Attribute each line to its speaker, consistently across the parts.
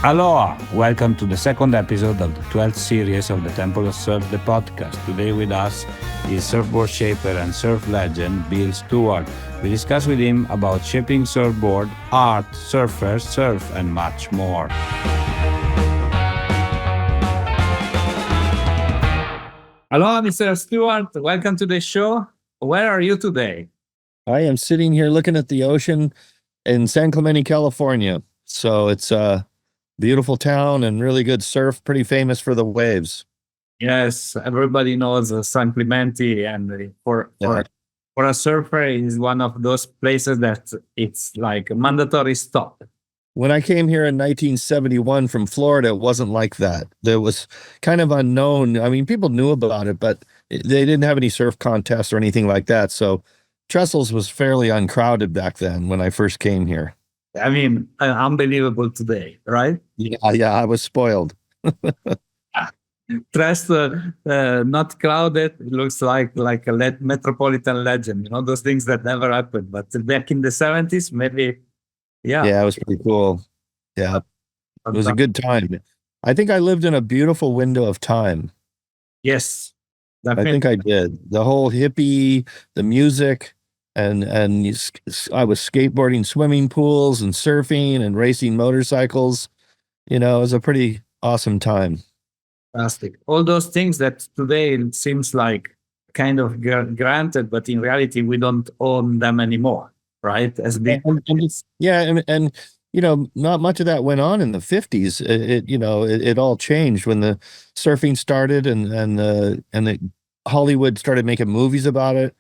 Speaker 1: Aloha! Welcome to the second episode of the 12th series of the Temple of Surf, the podcast. Today with us is surfboard shaper and surf legend Bill Stewart. We discuss with him about shaping surfboard, art, surfers, surf, and much more. Aloha, Mr. Stewart. Welcome to the show. Where are you today?
Speaker 2: I am sitting here looking at the ocean in San Clemente, California. So it's a beautiful town and really good surf, pretty famous for the waves.
Speaker 1: Yes, everybody knows San Clemente, and for a surfer, it is one of those places that it's like a mandatory stop.
Speaker 2: When I came here in 1971 from Florida, it wasn't like that. There was kind of unknown. I mean, people knew about it, but they didn't have any surf contests or anything like that. So Trestles was fairly uncrowded back then when I first came here.
Speaker 1: I mean, unbelievable today, right?
Speaker 2: Yeah, I was spoiled.
Speaker 1: Trestle, not crowded. It looks like a metropolitan legend. You know, those things that never happened. But back in the 70s, maybe, yeah.
Speaker 2: Yeah, it was pretty cool. Yeah, it was a good time. I think I lived in a beautiful window of time.
Speaker 1: Yes.
Speaker 2: I think I did. The whole hippie, the music, and I was skateboarding swimming pools and surfing and racing motorcycles. You know, it was a pretty awesome time.
Speaker 1: Fantastic. All those things that today it seems like kind of granted, but in reality, we don't own them anymore, right? As big.
Speaker 2: And you know, not much of that went on in the 50s. It all changed when the surfing started and the Hollywood started making movies about it.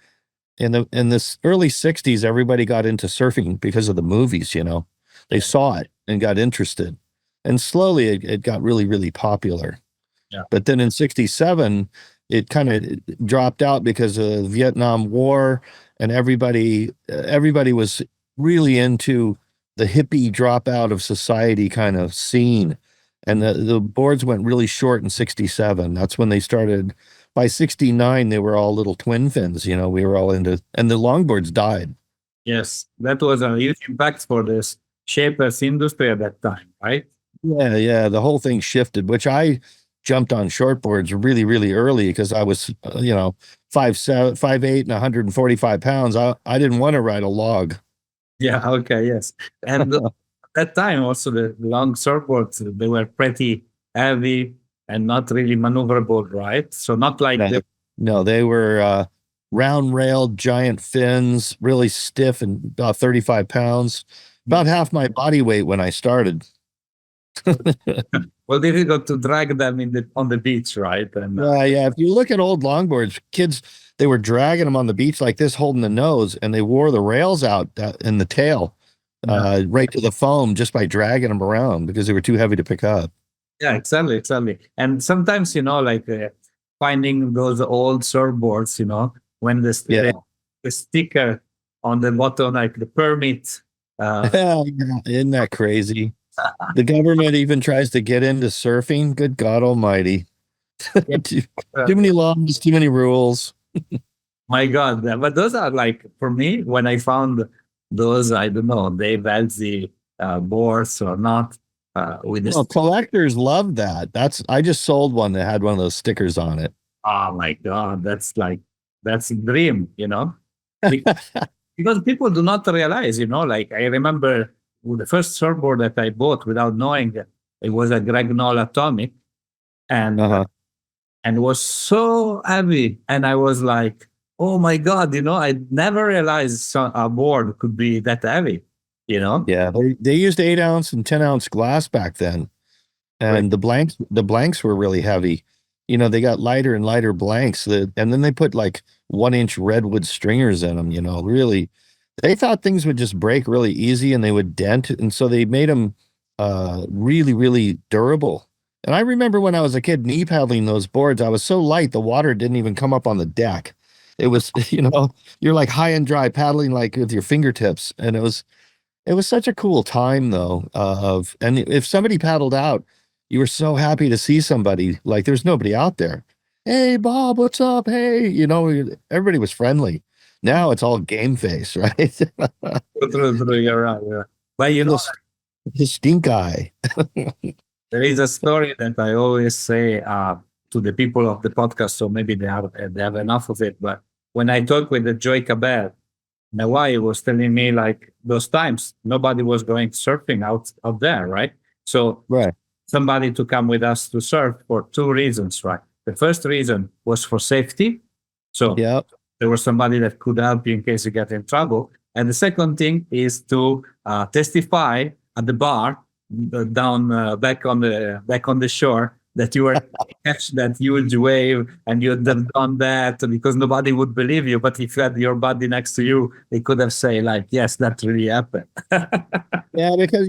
Speaker 2: In the early 60s, everybody got into surfing because of the movies, you know. They saw it and got interested. And slowly it got really, really popular.
Speaker 1: Yeah.
Speaker 2: But then in 67, it kind of dropped out because of the Vietnam War, and everybody was really into the hippie dropout of society kind of scene. And the boards went really short in 67. That's when they started. By 69, they were all little twin fins, you know, we were all into, and the longboards died.
Speaker 1: Yes, that was a huge impact for this shapers industry at that time, right?
Speaker 2: Yeah, the whole thing shifted, which I jumped on shortboards really, really early because I was, 5'7", 5'8", and 145 pounds. I didn't want to ride a log.
Speaker 1: Yeah, okay, yes. And at that time, also the long surfboards, they were pretty heavy and not really maneuverable, right? So not like
Speaker 2: they were round-railed, giant fins, really stiff, and about 35 pounds. About half my body weight when I started.
Speaker 1: Well, difficult to drag them on the beach, right? And
Speaker 2: yeah. If you look at old longboards, kids, they were dragging them on the beach like this, holding the nose, and they wore the rails out in the tail, right to the foam, just by dragging them around because they were too heavy to pick up.
Speaker 1: Yeah, exactly. And sometimes, like finding those old surfboards, when the sticker on the bottom, like the permit.
Speaker 2: Isn't that crazy? The government even tries to get into surfing. Good God Almighty! too many laws, too many rules.
Speaker 1: My God, but those are like, for me, when I found those, I don't know, they value boards or not.
Speaker 2: Collectors love that. I just sold one that had one of those stickers on it.
Speaker 1: Oh my God, that's a dream, because people do not realize, like I remember the first surfboard that I bought without knowing that it was a Gragnol Atomic, and it was so heavy, and I was like, oh my God, I never realized a board could be that heavy.
Speaker 2: Yeah, they used 8-ounce and 10-ounce glass back then, and right. the blanks were really heavy. They got lighter and lighter blanks, and then they put like 1-inch redwood stringers in them. Really, they thought things would just break really easy and they would dent, and so they made them really, really durable. And I remember when I was a kid knee paddling those boards, I was so light the water didn't even come up on the deck. It was, you're like high and dry paddling like with your fingertips, and it was such a cool time, though. And if somebody paddled out, you were so happy to see somebody. Like there's nobody out there. Hey, Bob, what's up? Hey, everybody was friendly. Now it's all game face, right?
Speaker 1: You're right. But
Speaker 2: The stink eye.
Speaker 1: There is a story that I always say to the people of the podcast, so maybe they have enough of it. But when I talk with the Joy Cabell, Hawaii was telling me like those times nobody was going surfing out there, right? So
Speaker 2: Right.
Speaker 1: somebody to come with us to surf for two reasons, right? The first reason was for safety. So
Speaker 2: Yep.
Speaker 1: there was somebody that could help you in case you get in trouble. And the second thing is to testify at the bar down back on the shore that you were catch that huge wave and you'd have done that because nobody would believe you. But if you had your buddy next to you, they could have said like, yes, that really happened.
Speaker 2: Yeah, because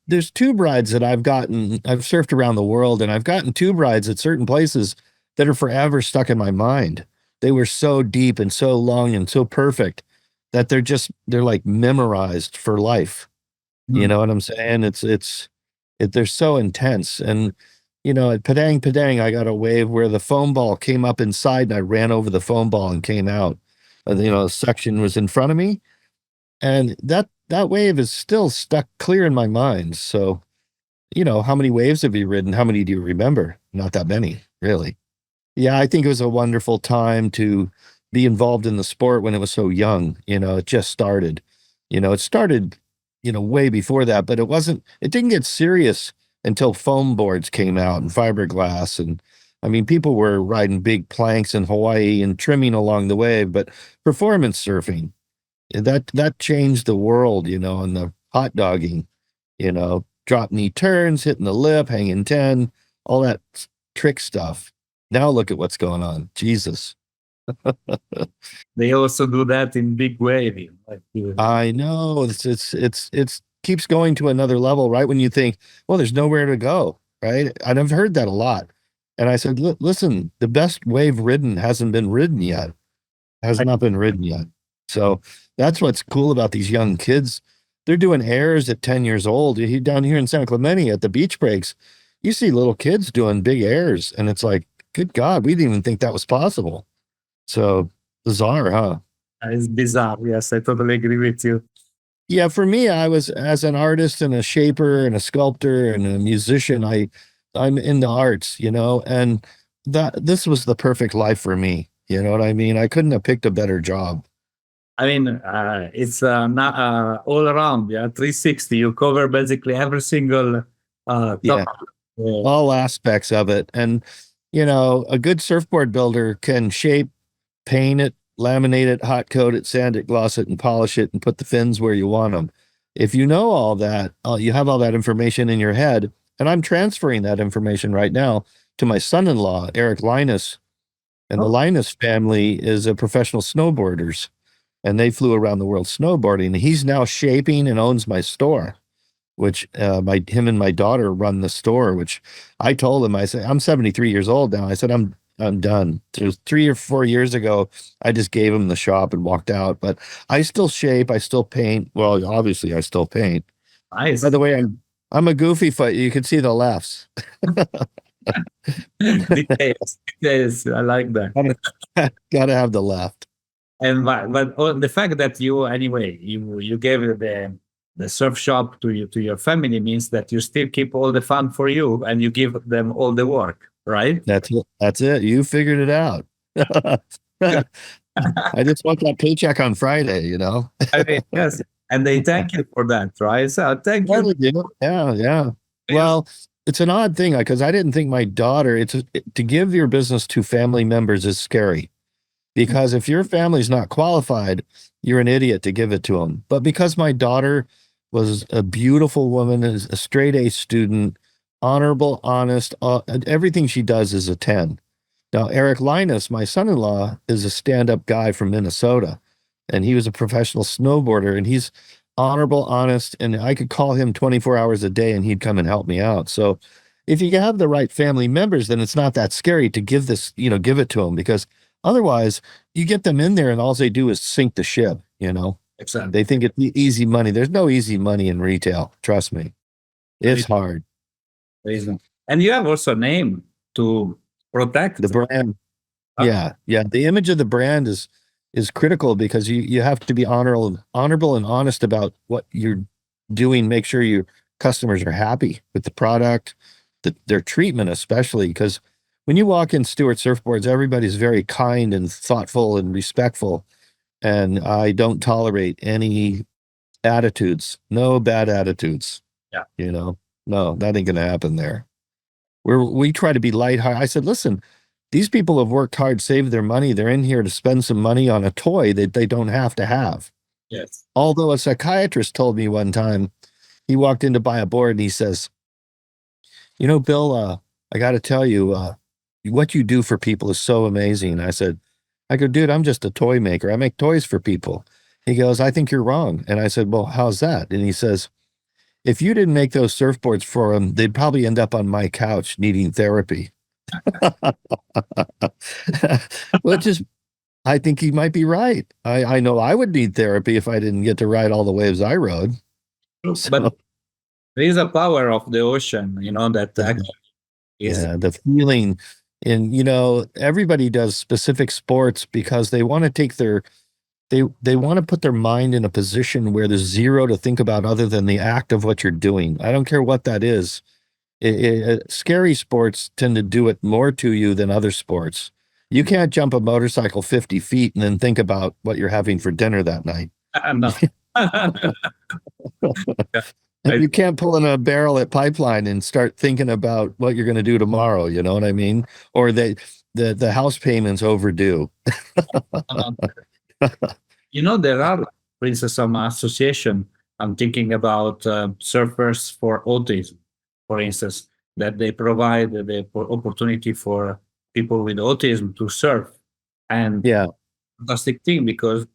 Speaker 2: there's tube rides that I've gotten. I've surfed around the world, and I've gotten tube rides at certain places that are forever stuck in my mind. They were so deep and so long and so perfect that they're like memorized for life. You know what I'm saying? They're so intense. And at Padang Padang, I got a wave where the foam ball came up inside, and I ran over the foam ball and came out. A section was in front of me, and that wave is still stuck clear in my mind. So, how many waves have you ridden? How many do you remember? Not that many, really. Yeah, I think it was a wonderful time to be involved in the sport when it was so young. It just started. It started, way before that, but it didn't get serious until foam boards came out and fiberglass. And I mean, people were riding big planks in Hawaii and trimming along the way, but performance surfing, that changed the world, and the hot dogging, drop knee turns, hitting the lip, hanging 10, all that trick stuff. Now look at what's going on. Jesus.
Speaker 1: They also do that in big waving.
Speaker 2: I know it's keeps going to another level, right? When you think, well, there's nowhere to go, right? And I've heard that a lot. And I said, listen, the best wave ridden hasn't been ridden yet. Has not been ridden yet. So that's what's cool about these young kids. They're doing airs at 10 years old. Down here in San Clemente at the beach breaks, you see little kids doing big airs, and it's like, good God, we didn't even think that was possible. So bizarre, huh?
Speaker 1: It's bizarre. Yes, I totally agree with you.
Speaker 2: Yeah, for me, I was as an artist and a shaper and a sculptor and a musician, I'm in the arts, and this was the perfect life for me. You know what I mean? I couldn't have picked a better job.
Speaker 1: I mean, it's not all around. Yeah, 360. You cover basically every single
Speaker 2: Yeah, all aspects of it. And a good surfboard builder can shape, paint it, laminate it, hot coat it, sand it, gloss it, and polish it, and put the fins where you want them. If you know all that, you have all that information in your head. And I'm transferring that information right now to my son-in-law, Eric Linus. And the Linus family is a professional snowboarders, and they flew around the world snowboarding. He's now shaping and owns my store, which him and my daughter run the store, which I told him, I said, I'm 73 years old now. I said, I'm done. So 3 or 4 years ago, I just gave him the shop and walked out, but I still shape. I still paint. Well, obviously I still paint.
Speaker 1: Nice.
Speaker 2: By the way, I'm a goofy foot. You can see the laughs.
Speaker 1: Details. I like that.
Speaker 2: Gotta have the left.
Speaker 1: And but the fact that you gave the surf shop to your family means that you still keep all the fun for you and you give them all the work, right?
Speaker 2: That's it. You figured it out. I just want that paycheck on Friday,
Speaker 1: I mean, yes. And they thank you for that, right? So thank you.
Speaker 2: Yeah. Well, it's an odd thing because I didn't think my daughter, to give your business to family members is scary. Because if your family's not qualified, you're an idiot to give it to them. But because my daughter was a beautiful woman, is a straight A student, honorable, honest, everything she does is a 10. Now, Eric Linus, my son-in-law, is a stand-up guy from Minnesota, and he was a professional snowboarder, and he's honorable, honest, and I could call him 24 hours a day, and he'd come and help me out. So if you have the right family members, then it's not that scary to give it to them, because otherwise, you get them in there and all they do is sink the ship,
Speaker 1: Exactly.
Speaker 2: They think it's easy money. There's no easy money in retail. Trust me. It's hard.
Speaker 1: And you have also a name to protect
Speaker 2: the brand. Yeah. The image of the brand is critical because you have to be honorable and honest about what you're doing. Make sure you're customers are happy with the product, their treatment, especially because when you walk in Stewart Surfboards, everybody's very kind and thoughtful and respectful. And I don't tolerate any attitudes, no bad attitudes.
Speaker 1: Yeah.
Speaker 2: No, that ain't going to happen there. We try to be lighthearted. I said, listen, these people have worked hard, saved their money. They're in here to spend some money on a toy that they don't have to have.
Speaker 1: Yes.
Speaker 2: Although a psychiatrist told me one time, he walked in to buy a board and he says, Bill, I got to tell you, what you do for people is so amazing. I go, dude, I'm just a toy maker. I make toys for people. He goes, I think you're wrong. And I said, well, how's that? And he says, if you didn't make those surfboards for them, they'd probably end up on my couch needing therapy. Which is, I think he might be right. I know I would need therapy if I didn't get to ride all the waves I rode.
Speaker 1: But there is a power of the ocean, that actually is.
Speaker 2: Yeah, the feeling. And, everybody does specific sports because they want to take they want to put their mind in a position where there's zero to think about other than the act of what you're doing. I don't care what that is. Scary sports tend to do it more to you than other sports. You can't jump a motorcycle 50 feet and then think about what you're having for dinner that night.
Speaker 1: No.
Speaker 2: You can't pull in a barrel at Pipeline and start thinking about what you're going to do tomorrow. You know what I mean? Or the house payment's overdue.
Speaker 1: There are, for instance, some association. I'm thinking about surfers for autism, for instance, that they provide the opportunity for people with autism to surf. And
Speaker 2: yeah,
Speaker 1: fantastic thing, because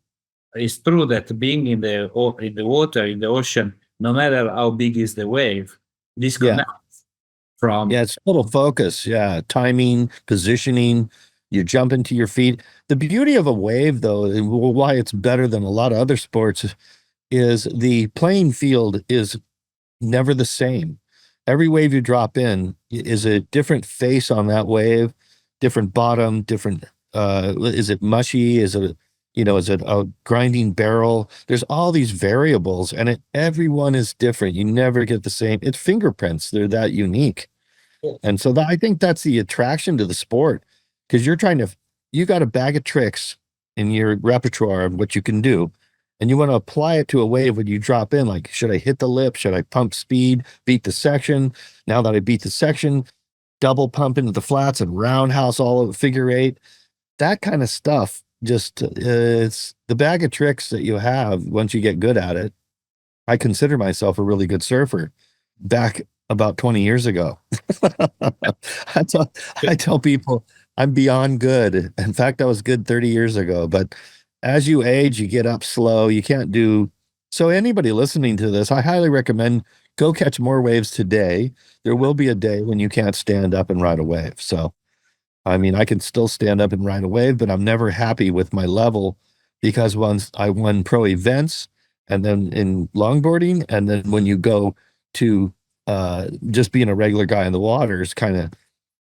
Speaker 1: it's true that being in the water, in the ocean, no matter how big is the wave, disconnects from.
Speaker 2: Yeah, it's total focus. Yeah, timing, positioning. You jump into your feet. The beauty of a wave, though, and why it's better than a lot of other sports, is the playing field is never the same. Every wave you drop in is a different face on that wave, different bottom, different. Is it mushy? Is it a grinding barrel? There's all these variables, and everyone is different. You never get the same. It's fingerprints. They're that unique. And so I think that's the attraction to the sport, because you got a bag of tricks in your repertoire of what you can do, and you want to apply it to a wave when you drop in. Like, should I hit the lip? Should I pump speed, beat the section? Now that I beat the section, double pump into the flats and roundhouse all of figure eight. That kind of stuff. Just it's the bag of tricks that you have once you get good at it. I consider myself a really good surfer back about 20 years ago. I tell people I'm beyond good. In fact, I was good 30 years ago. But as you age, you get up slow. You can't do so. Anybody listening to this, I highly recommend go catch more waves today. There will be a day when you can't stand up and ride a wave. So I mean, I can still stand up and ride a wave, but I'm never happy with my level, because once I won pro events and then in longboarding, and then when you go to just being a regular guy in the water is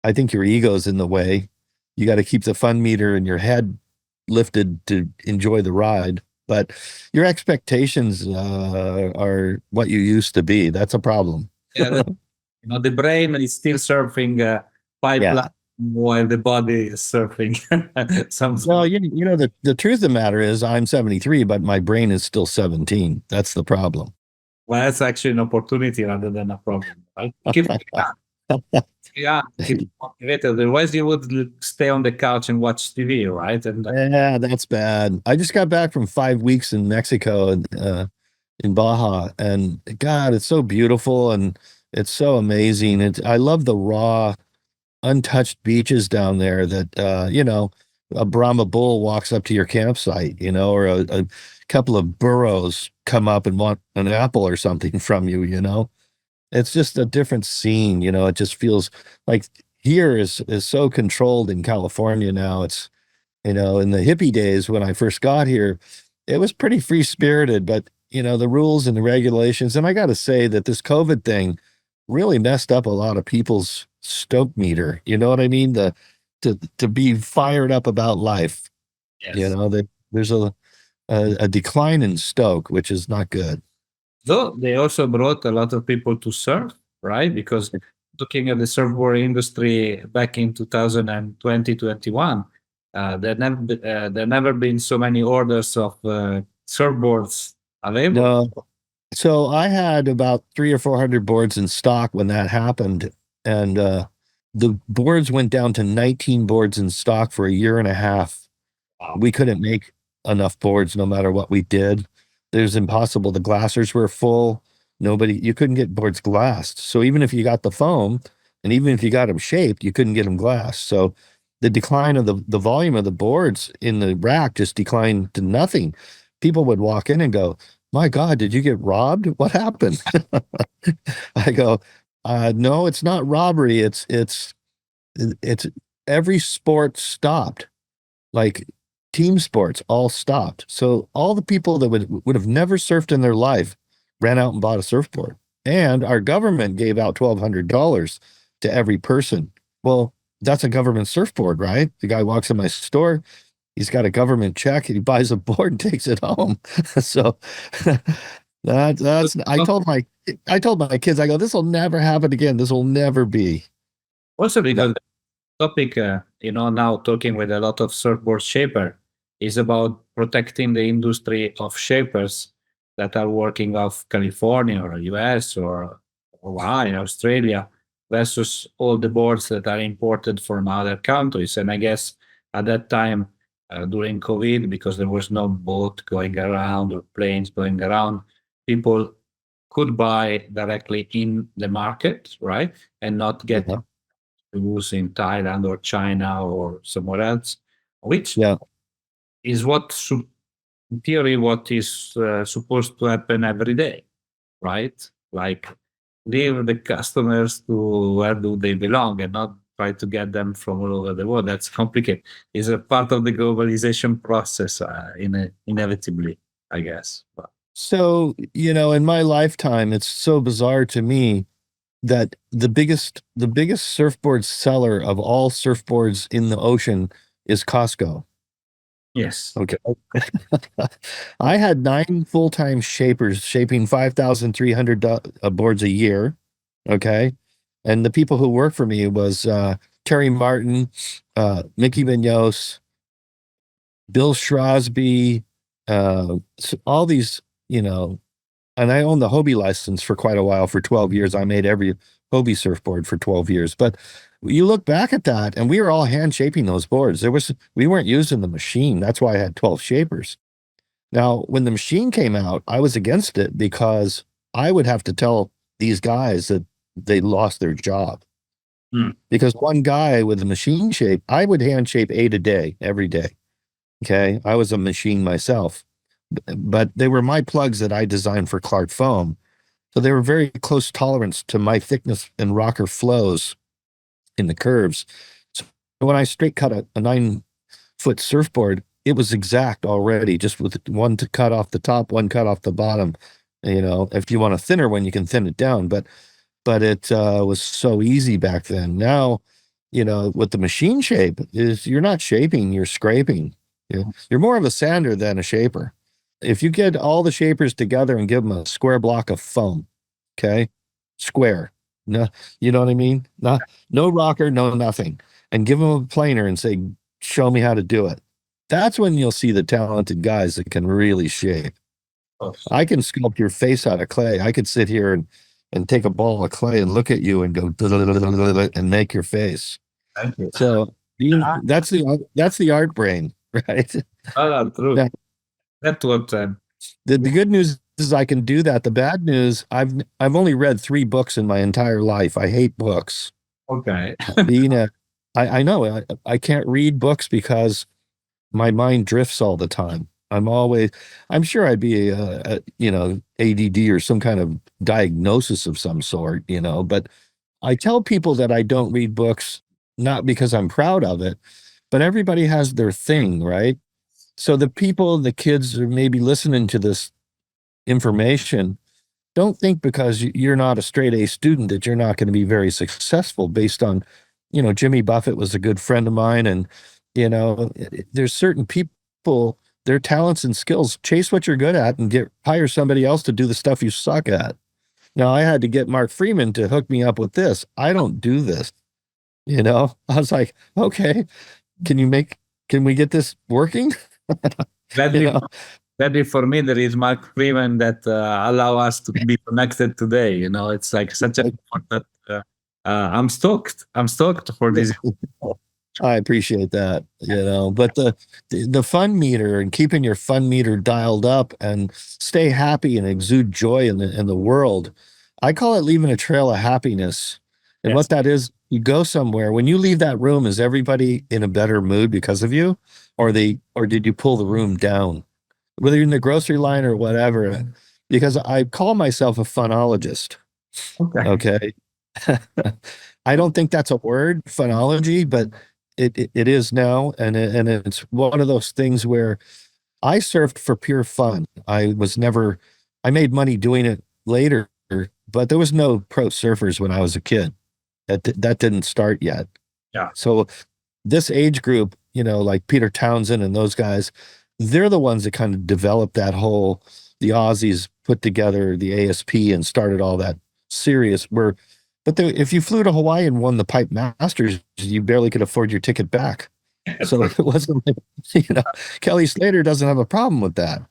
Speaker 2: I think your ego's in the way. You got to keep the fun meter in your head lifted to enjoy the ride, but your expectations are what you used to be. That's a problem.
Speaker 1: Yeah, the brain is still surfing pipeline. While the body is surfing.
Speaker 2: Well, the truth of the matter is I'm 73, but my brain is still 17. That's the problem.
Speaker 1: Well, that's actually an opportunity rather than a problem. Right? Keep motivated. Otherwise, you would stay on the couch and watch TV, right? And
Speaker 2: yeah, that's bad. I just got back from 5 weeks in Mexico and in Baja, and God, it's so beautiful and it's so amazing. I love the raw, untouched beaches down there that, a Brahma bull walks up to your campsite, or a couple of burros come up and want an apple or something from you, It's just a different scene, it just feels like here is so controlled in California now. It's, in the hippie days when I first got here, it was pretty free spirited, but, the rules and the regulations. And I got to say that this COVID thing really messed up a lot of people's stoke meter. You know what I mean? To be fired up about life.
Speaker 1: Yes.
Speaker 2: There's a decline in stoke, which is not good.
Speaker 1: Though they also brought a lot of people to surf, right? Because looking at the surfboard industry back in 2020, 21, there never been so many orders of surfboards available.
Speaker 2: No. So I had about 300 or 400 boards in stock when that happened. And the boards went down to 19 boards in stock for a year and a half.
Speaker 1: Wow.
Speaker 2: We couldn't make enough boards no matter what we did. It was impossible. The glassers were full. You couldn't get boards glassed. So even if you got the foam, and even if you got them shaped, you couldn't get them glassed. So the decline of the volume of the boards in the rack just declined to nothing. People would walk in and go, "My God, did you get robbed? What happened?" I go, "No, it's not robbery. It's every sport stopped. Like team sports all stopped. So all the people that would have never surfed in their life ran out and bought a surfboard. And our government gave out $1,200 to every person. Well, that's a government surfboard, right? The guy walks in my store, he's got a government check, and he buys a board and takes it home. So that's I told my kids, I go, this will never happen again. This will never be.
Speaker 1: Also, because the topic, now talking with a lot of surfboard shaper is about protecting the industry of shapers that are working off California or US or Hawaii, Australia, versus all the boards that are imported from other countries. And I guess at that time, during COVID, because there was no boat going around or planes going around, people could buy directly in the market, right? And not get use in Thailand or China or somewhere else, which
Speaker 2: Yeah.
Speaker 1: is in theory, what is supposed to happen every day, right? Like leave the customers to where do they belong and not try to get them from all over the world. That's complicated. It's a part of the globalization process, inevitably, I guess. But
Speaker 2: So, in my lifetime, it's so bizarre to me that the biggest surfboard seller of all surfboards in the ocean is Costco.
Speaker 1: yes,
Speaker 2: Okay. I had 9 full-time shapers shaping 5,300 boards a year. Okay. And the people who worked for me was Terry Martin, Mickey Vignos, Bill Shrosby, all these, and I owned the Hobie license for quite a while. For 12 years, I made every Hobie surfboard for 12 years. But you look back at that, and we were all hand shaping those boards. We weren't using the machine. That's why I had 12 shapers. Now, when the machine came out, I was against it because I would have to tell these guys that they lost their job. Because one guy with a machine shape, I would hand shape 8 a day, every day. Okay. I was a machine myself, but they were my plugs that I designed for Clark Foam. So they were very close tolerance to my thickness and rocker flows in the curves. So when I straight cut a 9-foot surfboard, it was exact already, just with one to cut off the top, one cut off the bottom. If you want a thinner one, you can thin it down, but it was so easy back then. Now, with the machine shape is you're not shaping, you're scraping. You're more of a sander than a shaper. If you get all the shapers together and give them a square block of foam, okay, square, no, you know what I mean? No rocker, no nothing, and give them a planer and say, show me how to do it. That's when you'll see the talented guys that can really shape. I can sculpt your face out of clay. I could sit here and take a ball of clay and look at you and go and make your face.
Speaker 1: thank you.
Speaker 2: So that's the art brain, right?
Speaker 1: True.
Speaker 2: Now,
Speaker 1: That's what
Speaker 2: the good news is I can do that. The bad news, I've only read 3 books in my entire life. I hate books.
Speaker 1: okay.
Speaker 2: I know I can't read books because my mind drifts all the time. I'm sure I'd be ADD or some kind of diagnosis of some sort, but I tell people that I don't read books, not because I'm proud of it, but everybody has their thing, right? So the kids are maybe listening to this information, don't think because you're not a straight A student that you're not going to be very successful based on, Jimmy Buffett was a good friend of mine. And, there's certain people their talents and skills. Chase what you're good at and hire somebody else to do the stuff you suck at. Now, I had to get Mark Freeman to hook me up with this. I don't do this. I was like, okay, can we get this working?
Speaker 1: Gladly for me, there is Mark Freeman that allow us to be connected today. It's like such an important. I'm stoked. I'm stoked for this.
Speaker 2: I appreciate that, but the fun meter and keeping your fun meter dialed up and stay happy and exude joy in the world. I call it leaving a trail of happiness. And
Speaker 1: Yes.
Speaker 2: what that is, you go somewhere. When you leave that room, is everybody in a better mood because of you? Or did you pull the room down? Whether you're in the grocery line or whatever, because I call myself a funologist. Okay. I don't think that's a word, phonology, but it is now. And it's one of those things where I surfed for pure fun. I made money doing it later, but there was no pro surfers when I was a kid. That didn't start yet.
Speaker 1: Yeah.
Speaker 2: So this age group, like Peter Townsend and those guys, they're the ones that kind of developed the Aussies put together the ASP and started all that serious but if you flew to Hawaii and won the Pipe Masters, you barely could afford your ticket back. So it wasn't, Kelly Slater doesn't have a problem with that.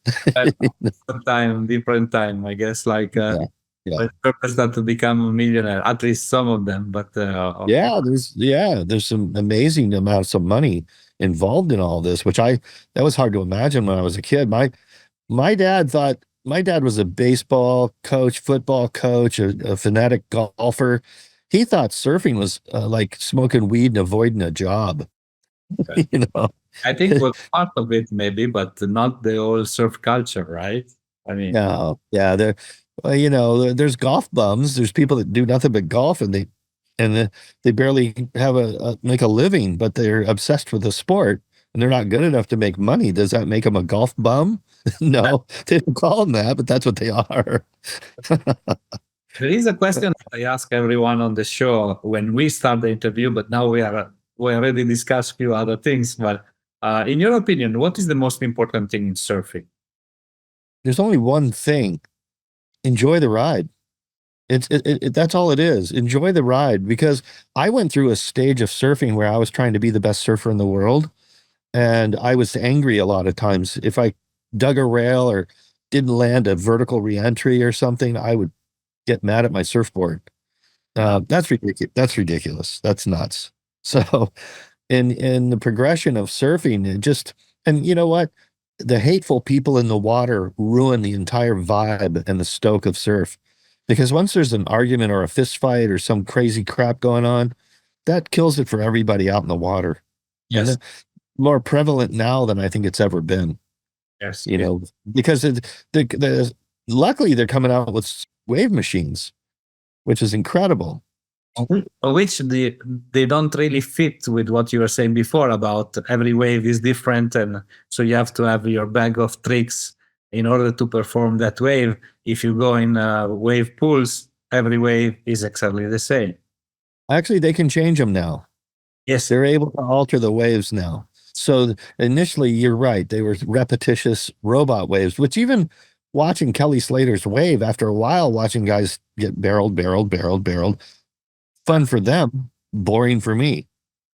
Speaker 1: Different time, I guess. Like, but purpose that to become a millionaire, at least some of them. But
Speaker 2: there's some amazing amounts of money involved in all this, that was hard to imagine when I was a kid. My dad was a baseball coach, football coach, a fanatic golfer. He thought surfing was like smoking weed and avoiding a job.
Speaker 1: Okay. I think was part of it maybe, but not the whole surf culture, right? I mean,
Speaker 2: yeah. There's golf bums. There's people that do nothing but golf, and they barely have make a living, but they're obsessed with the sport, and they're not good enough to make money. Does that make them a golf bum? No, they don't call them that, but that's what they are.
Speaker 1: There is a question that I ask everyone on the show when we start the interview, but now we already discussed a few other things. But in your opinion, what is the most important thing in surfing?
Speaker 2: There's only one thing. Enjoy the ride. That's all it is. Enjoy the ride, because I went through a stage of surfing where I was trying to be the best surfer in the world, and I was angry a lot of times. If I dug a rail or didn't land a vertical reentry or something, I would get mad at my surfboard. That's ridiculous. That's ridiculous. That's nuts. So in the progression of surfing, and you know what? The hateful people in the water ruin the entire vibe and the stoke of surf. Because once there's an argument or a fist fight or some crazy crap going on, that kills it for everybody out in the water.
Speaker 1: Yes.
Speaker 2: And more prevalent now than I think it's ever been.
Speaker 1: Yes.
Speaker 2: Because luckily they're coming out with wave machines, which is incredible.
Speaker 1: Which they don't really fit with what you were saying before about every wave is different, and so you have to have your bag of tricks in order to perform that wave. If you go in wave pools, every wave is exactly the same.
Speaker 2: Actually, they can change them now.
Speaker 1: Yes,
Speaker 2: they're able to alter the waves now. So initially, you're right, they were repetitious robot waves, which even watching Kelly Slater's wave, after a while, watching guys get barreled, fun for them, boring for me.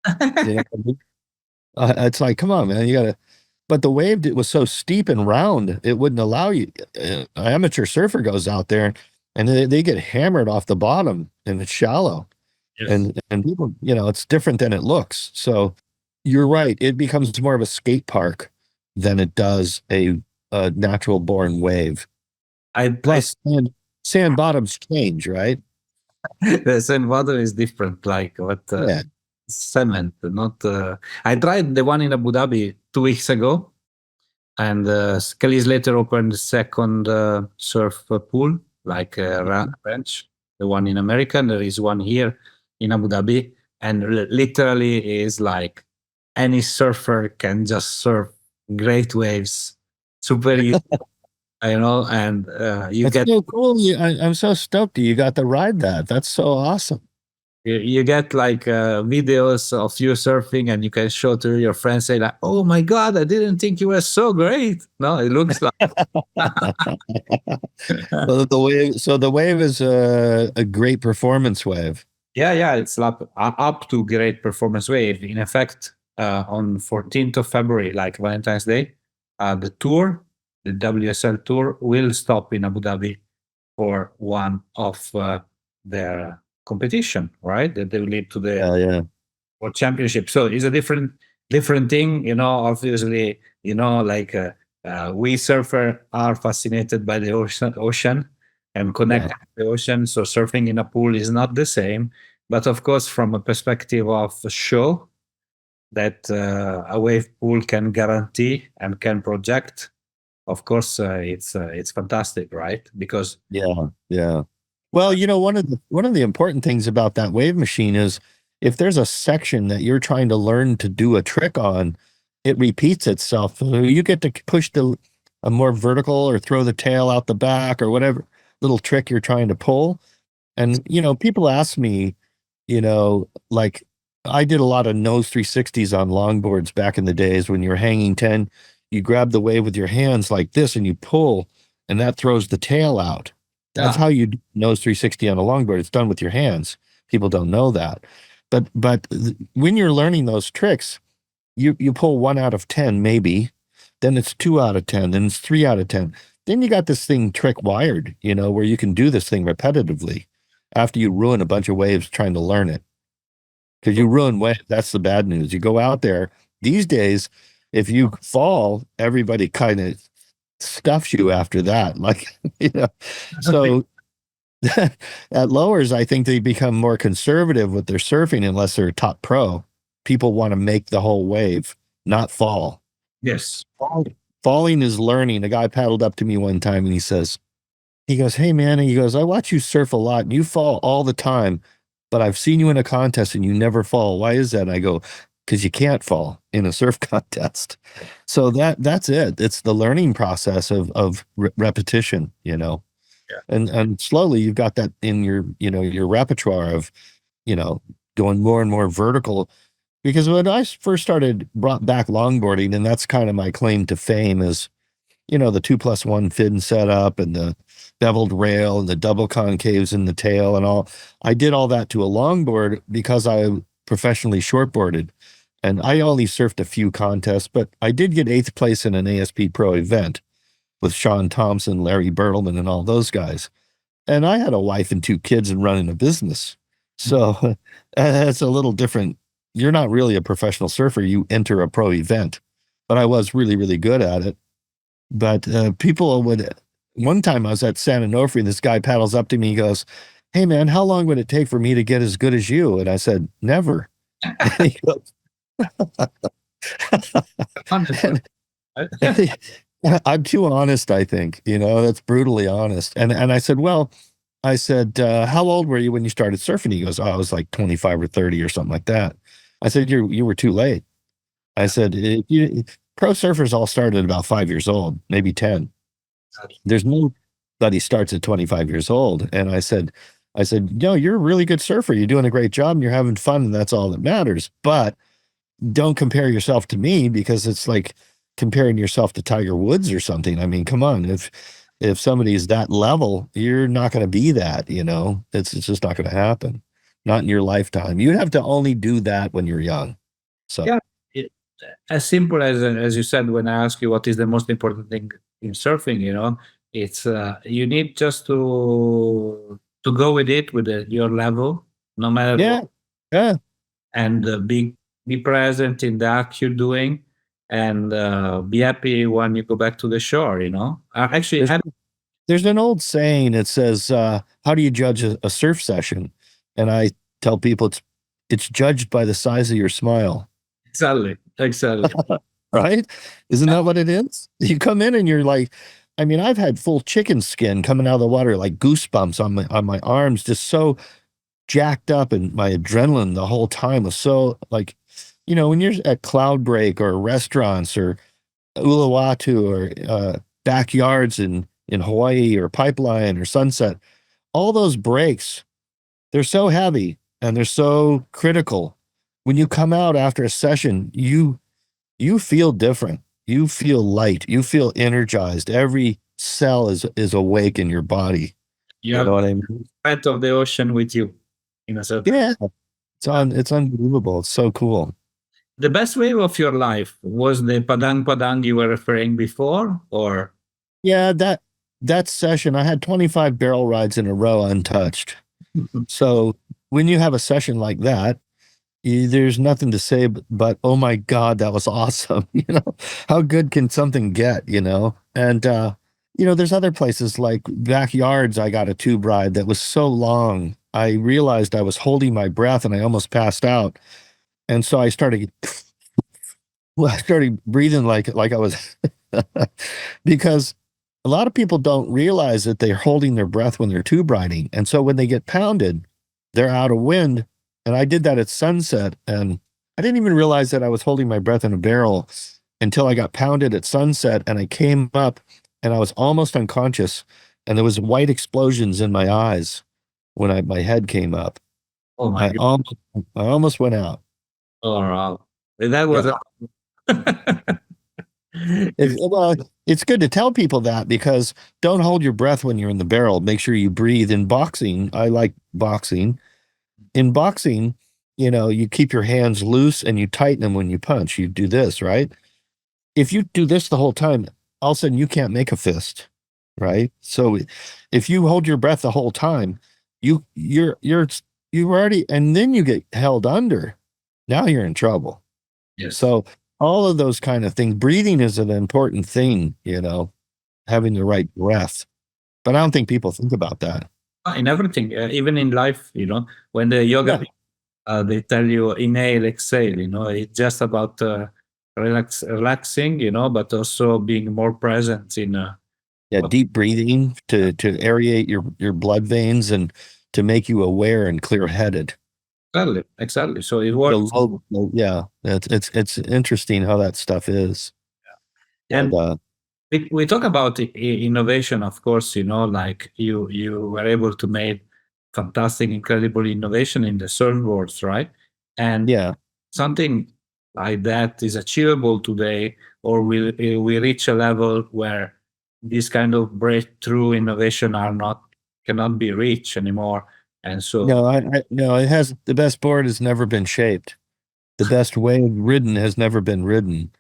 Speaker 2: It's like, come on, man, but the wave was so steep and round, it wouldn't allow you. An amateur surfer goes out there and they get hammered off the bottom, and it's shallow. Yes. And people, it's different than it looks. So you're right. It becomes more of a skate park than it does a natural born wave. Plus sand bottoms change, right?
Speaker 1: The sand bottom is different, like what cement, not. I tried the one in Abu Dhabi 2 weeks ago, and Kelly Slater opened the second surf pool, like ranch, the one in America, and there is one here in Abu Dhabi, and literally is like any surfer can just surf great waves, super easy. And you
Speaker 2: That's
Speaker 1: get
Speaker 2: so cool. I'm so stoked you got to ride that. That's so awesome.
Speaker 1: You get like videos of you surfing, and you can show to your friends, say like, "Oh my God, I didn't think you were so great." No, it looks like
Speaker 2: Well, the wave is a great performance wave.
Speaker 1: yeah, it's up to great performance wave. In effect, on 14th of February, like Valentine's Day, the tour, the WSL tour, will stop in Abu Dhabi for one of their competition, right? That they will lead to the
Speaker 2: Yeah.
Speaker 1: World Championship. So it's a different thing, obviously, like we surfer are fascinated by the ocean and connected to the ocean. So surfing in a pool is not the same. But of course, from a perspective of a show that a wave pool can guarantee and can project, of course, it's fantastic, right? Because
Speaker 2: Yeah. Well, one of the important things about that wave machine is if there's a section that you're trying to learn to do a trick on, it repeats itself. So you get to push a more vertical or throw the tail out the back or whatever little trick you're trying to pull. And people ask me, like I did a lot of nose 360s on longboards back in the days when you were hanging 10, you grab the wave with your hands like this and you pull, and that throws the tail out. That's how you do nose 360 on a longboard. It's done with your hands. People don't know that. But when you're learning those tricks, you pull 1 out of 10 maybe, then it's 2 out of 10, then it's 3 out of 10. Then you got this thing trick wired, where you can do this thing repetitively after you ruin a bunch of waves trying to learn it. Because you ruin waves, that's the bad news. You go out there these days, if you fall, everybody kind of stuffs you after that. Like, so at lowers, I think they become more conservative with their surfing unless they're top pro. People want to make the whole wave, not fall.
Speaker 1: yes,
Speaker 2: Falling is learning. A guy paddled up to me one time and he goes, "Hey man," he goes, "I watch you surf a lot and you fall all the time, but I've seen you in a contest and you never fall. Why is that?" And I go, "Because you can't fall in a surf contest." So that's it. It's the learning process of repetition,
Speaker 1: yeah,
Speaker 2: and slowly you've got that in your repertoire of, going more and more vertical. Because when I first brought back longboarding, and that's kind of my claim to fame is, the 2+1 fin setup and the beveled rail and the double concaves in the tail and all. I did all that to a longboard because I professionally shortboarded, and I only surfed a few contests, but I did get 8th place in an ASP Pro event with Sean Thompson, Larry Bertelman, and all those guys. And I had a wife and 2 kids and running a business. So that's a little different. You're not really a professional surfer. You enter a pro event, but I was really, really good at it. But people would, one time I was at San Onofre and this guy paddles up to me, he goes, "Hey man, how long would it take for me to get as good as you?" And I said, "Never." And he goes, I'm too honest, I think, that's brutally honest. And I said, "Well," I said, "How old were you when you started surfing?" He goes, "Oh, I was like 25 or 30 or something like that." I said, You were too late." I said, pro surfers all started at about 5 years old, maybe 10. There's nobody starts at 25 years old. And I said, "No, you're a really good surfer. You're doing a great job and you're having fun. And that's all that matters. But don't compare yourself to me, because it's like comparing yourself to Tiger Woods or something. I mean, come on. If somebody's that level, you're not going to be that, it's just not going to happen. Not in your lifetime. You'd have to only do that when you're young." So
Speaker 1: yeah. As simple as you said, when I ask you what is the most important thing in surfing, it's you need just to go with it with your level, no matter
Speaker 2: yeah,
Speaker 1: what,
Speaker 2: yeah.
Speaker 1: and be present in the act you're doing, and be happy when you go back to the shore. Actually,
Speaker 2: There's there's an old saying that says, "How do you judge a surf session?" And I tell people it's judged by the size of your smile.
Speaker 1: exactly.
Speaker 2: Right? Isn't that what it is? You come in and you're like, I mean, I've had full chicken skin coming out of the water, like goosebumps on my arms, just so jacked up, and my adrenaline the whole time was so like, when you're at Cloudbreak or restaurants or Uluwatu or backyards in Hawaii or Pipeline or Sunset, all those breaks, they're so heavy. and they're so critical. When you come out after a session, you feel different. You feel light. You feel energized. Every cell is awake in your body.
Speaker 1: You
Speaker 2: You
Speaker 1: have
Speaker 2: know what I mean?
Speaker 1: part of the ocean with you in a certain.
Speaker 2: Yeah. It's unbelievable. It's so cool.
Speaker 1: The best wave of your life was the Padang Padang you were referring before, or
Speaker 2: Yeah, that session, I had 25 barrel rides in a row untouched. So when you have a session like that, there's nothing to say but oh my God, that was awesome. You know, how good can something get, you know? And you know, there's other places like backyards. I got a tube ride that was so long. I realized I was holding my breath and I almost passed out. And so I started breathing like I was because a lot of people don't realize that they're holding their breath when they're tube riding. And so when they get pounded, they're out of wind. And I did that at sunset. And I didn't even realize that I was holding my breath in a barrel until I got pounded at sunset. And I came up and I was almost unconscious. And there was white explosions in my eyes when my head came up.
Speaker 1: oh my God,
Speaker 2: I almost went out.
Speaker 1: oh, wow. That was
Speaker 2: Well, it's good to tell people that because don't hold your breath when you're in the barrel. Make sure you breathe. In boxing, I like boxing. In boxing, you know, you keep your hands loose and you tighten them when you punch. You do this, right? If you do this the whole time, all of a sudden you can't make a fist, right? So if you hold your breath the whole time, you're already, and then you get held under. Now you're in trouble.
Speaker 1: yes.
Speaker 2: So all of those kind of things, breathing is an important thing, you know, having the right breath. But I don't think people think about that.
Speaker 1: In everything, even in life, you know, when the yoga, they tell you inhale, exhale, you know, it's just about relaxing, you know, but also being more present in.
Speaker 2: Yeah, deep breathing to aerate your blood veins and to make you aware and clear-headed.
Speaker 1: Exactly. So it works.
Speaker 2: Yeah, it's interesting how that stuff is.
Speaker 1: And
Speaker 2: And,
Speaker 1: we talk about innovation, of course, you know, like you were able to make fantastic, incredible innovation in the surfboards, right? And
Speaker 2: yeah,
Speaker 1: something like that is achievable today, or will we reach a level where this kind of breakthrough innovation cannot be reached anymore? And so
Speaker 2: no, it has the best board has never been shaped. The best wave ridden has never been ridden.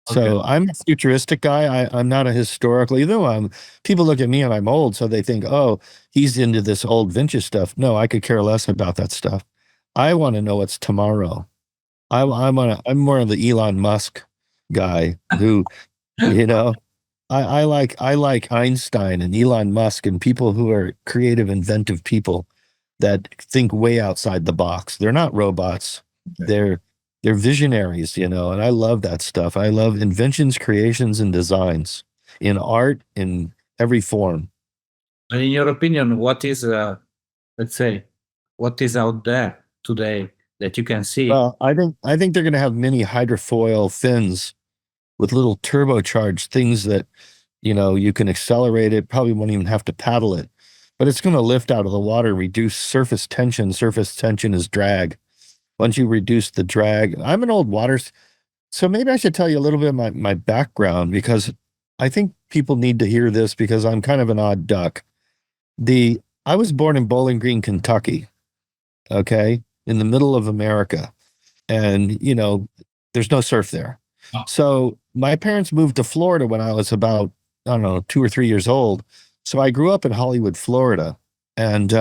Speaker 2: So I'm a futuristic guy. I'm not a historical, even though people look at me and I'm old, so they think, oh, he's into this old vintage stuff. No, I could care less about that stuff. I want to know what's tomorrow. I'm more of the Elon Musk guy who, you know, I like Einstein and Elon Musk and people who are creative, inventive people that think way outside the box. They're not robots. They're visionaries, you know, and I love that stuff. I love inventions, creations, and designs in art in every form.
Speaker 1: And in your opinion, what is, let's say, what is out there today that you can see?
Speaker 2: Well, I think they're going to have mini hydrofoil fins with little turbocharged things that, you know, you can accelerate it. Probably won't even have to paddle it, but it's going to lift out of the water, reduce surface tension. Surface tension is drag. Once you reduce the drag, I'm an old water, so maybe I should tell you a little bit of my background because I think people need to hear this because I'm kind of an odd duck. I was born in Bowling Green, Kentucky, okay, in the middle of America, and you know, there's no surf there.
Speaker 1: Oh.
Speaker 2: So my parents moved to Florida when I was about, I don't know, 2 or 3 years old. So I grew up in Hollywood, Florida, and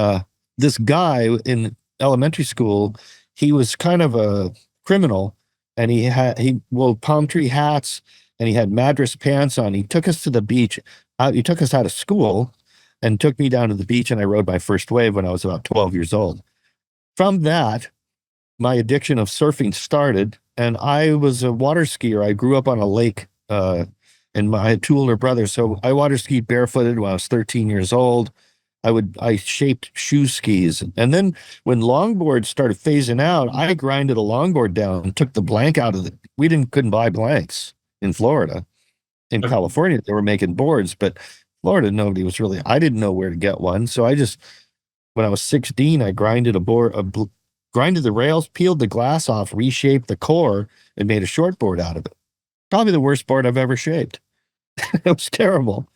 Speaker 2: this guy in elementary school, he was kind of a criminal, and he wore palm tree hats and he had Madras pants on. He took us to the beach. He took us out of school and took me down to the beach, and I rode my first wave when I was about 12 years old. From that, my addiction of surfing started, and I was a water skier. I grew up on a lake, and I had 2 older brothers, so I water skied barefooted when I was 13 years old. I shaped shoe skis. And then when longboards started phasing out, I grinded a longboard down and took the blank out of it. Couldn't buy blanks in Florida. In California, they were making boards, but Florida, I didn't know where to get one. So when I was 16, I grinded a grinded the rails, peeled the glass off, reshaped the core, and made a shortboard out of it. Probably the worst board I've ever shaped. It was terrible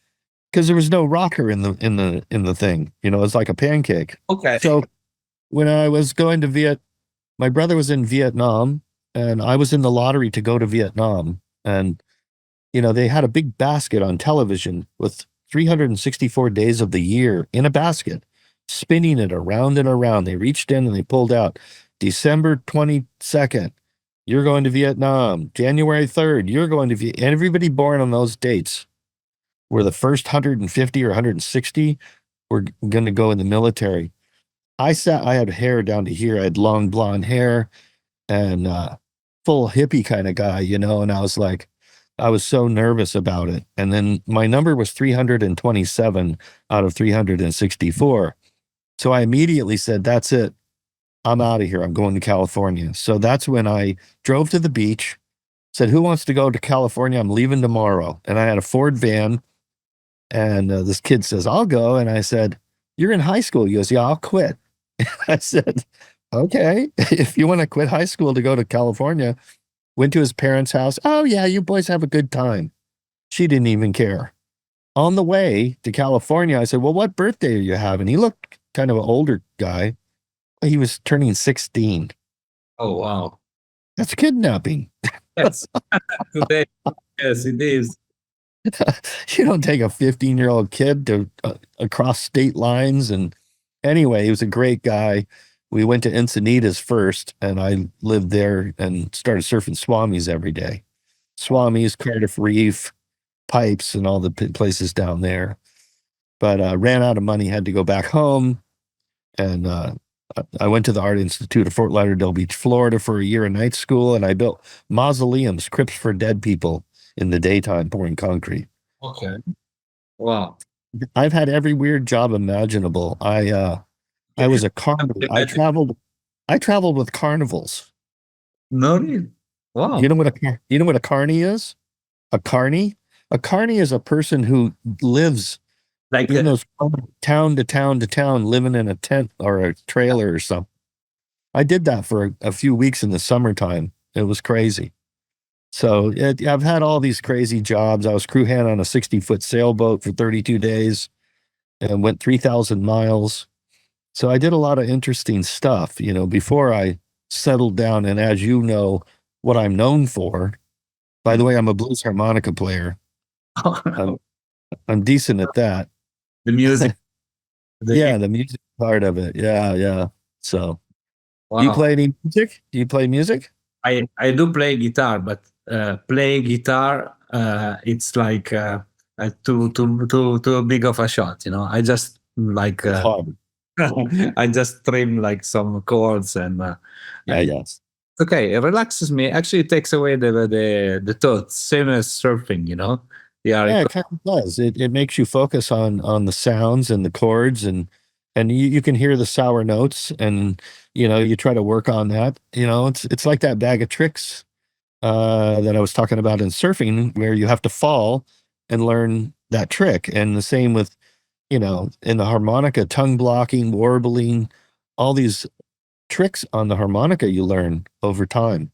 Speaker 2: because there was no rocker in the thing. You know, it's like a pancake.
Speaker 1: Okay.
Speaker 2: So when I was going to my brother was in Vietnam, and I was in the lottery to go to Vietnam. And, you know, they had a big basket on television with 364 days of the year in a basket, spinning it around and around. They reached in and they pulled out December 22nd, you're going to Vietnam. January 3rd, you're going to Vietnam. And everybody born on those dates were the first 150 or 160 were going to go in the military. I had hair down to here. I had long blonde hair and full hippie kind of guy, you know, and I was so nervous about it. And then my number was 327 out of 364. So I immediately said, that's it. I'm out of here. I'm going to California. So that's when I drove to the beach, said, who wants to go to California? I'm leaving tomorrow. And I had a Ford van. And this kid says, I'll go. And I said, you're in high school. He goes, yeah, I'll quit. I said, okay, if you want to quit high school to go to California. Went to his parents' house. Oh, yeah, you boys have a good time. She didn't even care. On the way to California, I said, well, what birthday are you having? He looked kind of an older guy. He was turning 16.
Speaker 1: Oh, wow.
Speaker 2: That's kidnapping.
Speaker 1: Yes. Today, yes, it is.
Speaker 2: You don't take a 15-year-old kid to across state lines. And anyway, he was a great guy. We went to Encinitas first, and I lived there and started surfing Swamis every day. Swamis, Cardiff Reef, Pipes, and all the places down there. But ran out of money, had to go back home. And I went to the Art Institute of Fort Lauderdale Beach, Florida for a year of night school, and I built mausoleums, crypts for dead people in the daytime, pouring concrete.
Speaker 1: Okay. Wow.
Speaker 2: I've had every weird job imaginable. I was a carnival. I traveled with carnivals.
Speaker 1: No need. Wow.
Speaker 2: You know what a carny is? A carny? A carny is a person who lives
Speaker 1: Like
Speaker 2: in those town to town to town, living in a tent or a trailer or something. I did that for a few weeks in the summertime. It was crazy. So I've had all these crazy jobs. I was crew hand on a 60-foot sailboat for 32 days and went 3,000 miles. So I did a lot of interesting stuff, you know, before I settled down. And as you know, what I'm known for, by the way, I'm a blues harmonica player. I'm decent at that.
Speaker 1: the music.
Speaker 2: Yeah, the music part of it. Yeah. So do you
Speaker 1: Wow.
Speaker 2: play any music? Do you play music?
Speaker 1: I do play guitar, but play guitar, it's like too big of a shot, you know. I just like
Speaker 2: It's hard.
Speaker 1: I just trim like some chords and
Speaker 2: Yes.
Speaker 1: okay, it relaxes me. Actually, it takes away the thoughts, same as surfing, you know. Yeah,
Speaker 2: Yeah, it kind of does. It makes you focus on the sounds and the chords, and you can hear the sour notes, and you know, you try to work on that. You know, it's like that bag of tricks that I was talking about in surfing, where you have to fall and learn that trick. And the same with, you know, in the harmonica, tongue blocking, warbling, all these tricks on the harmonica you learn over time.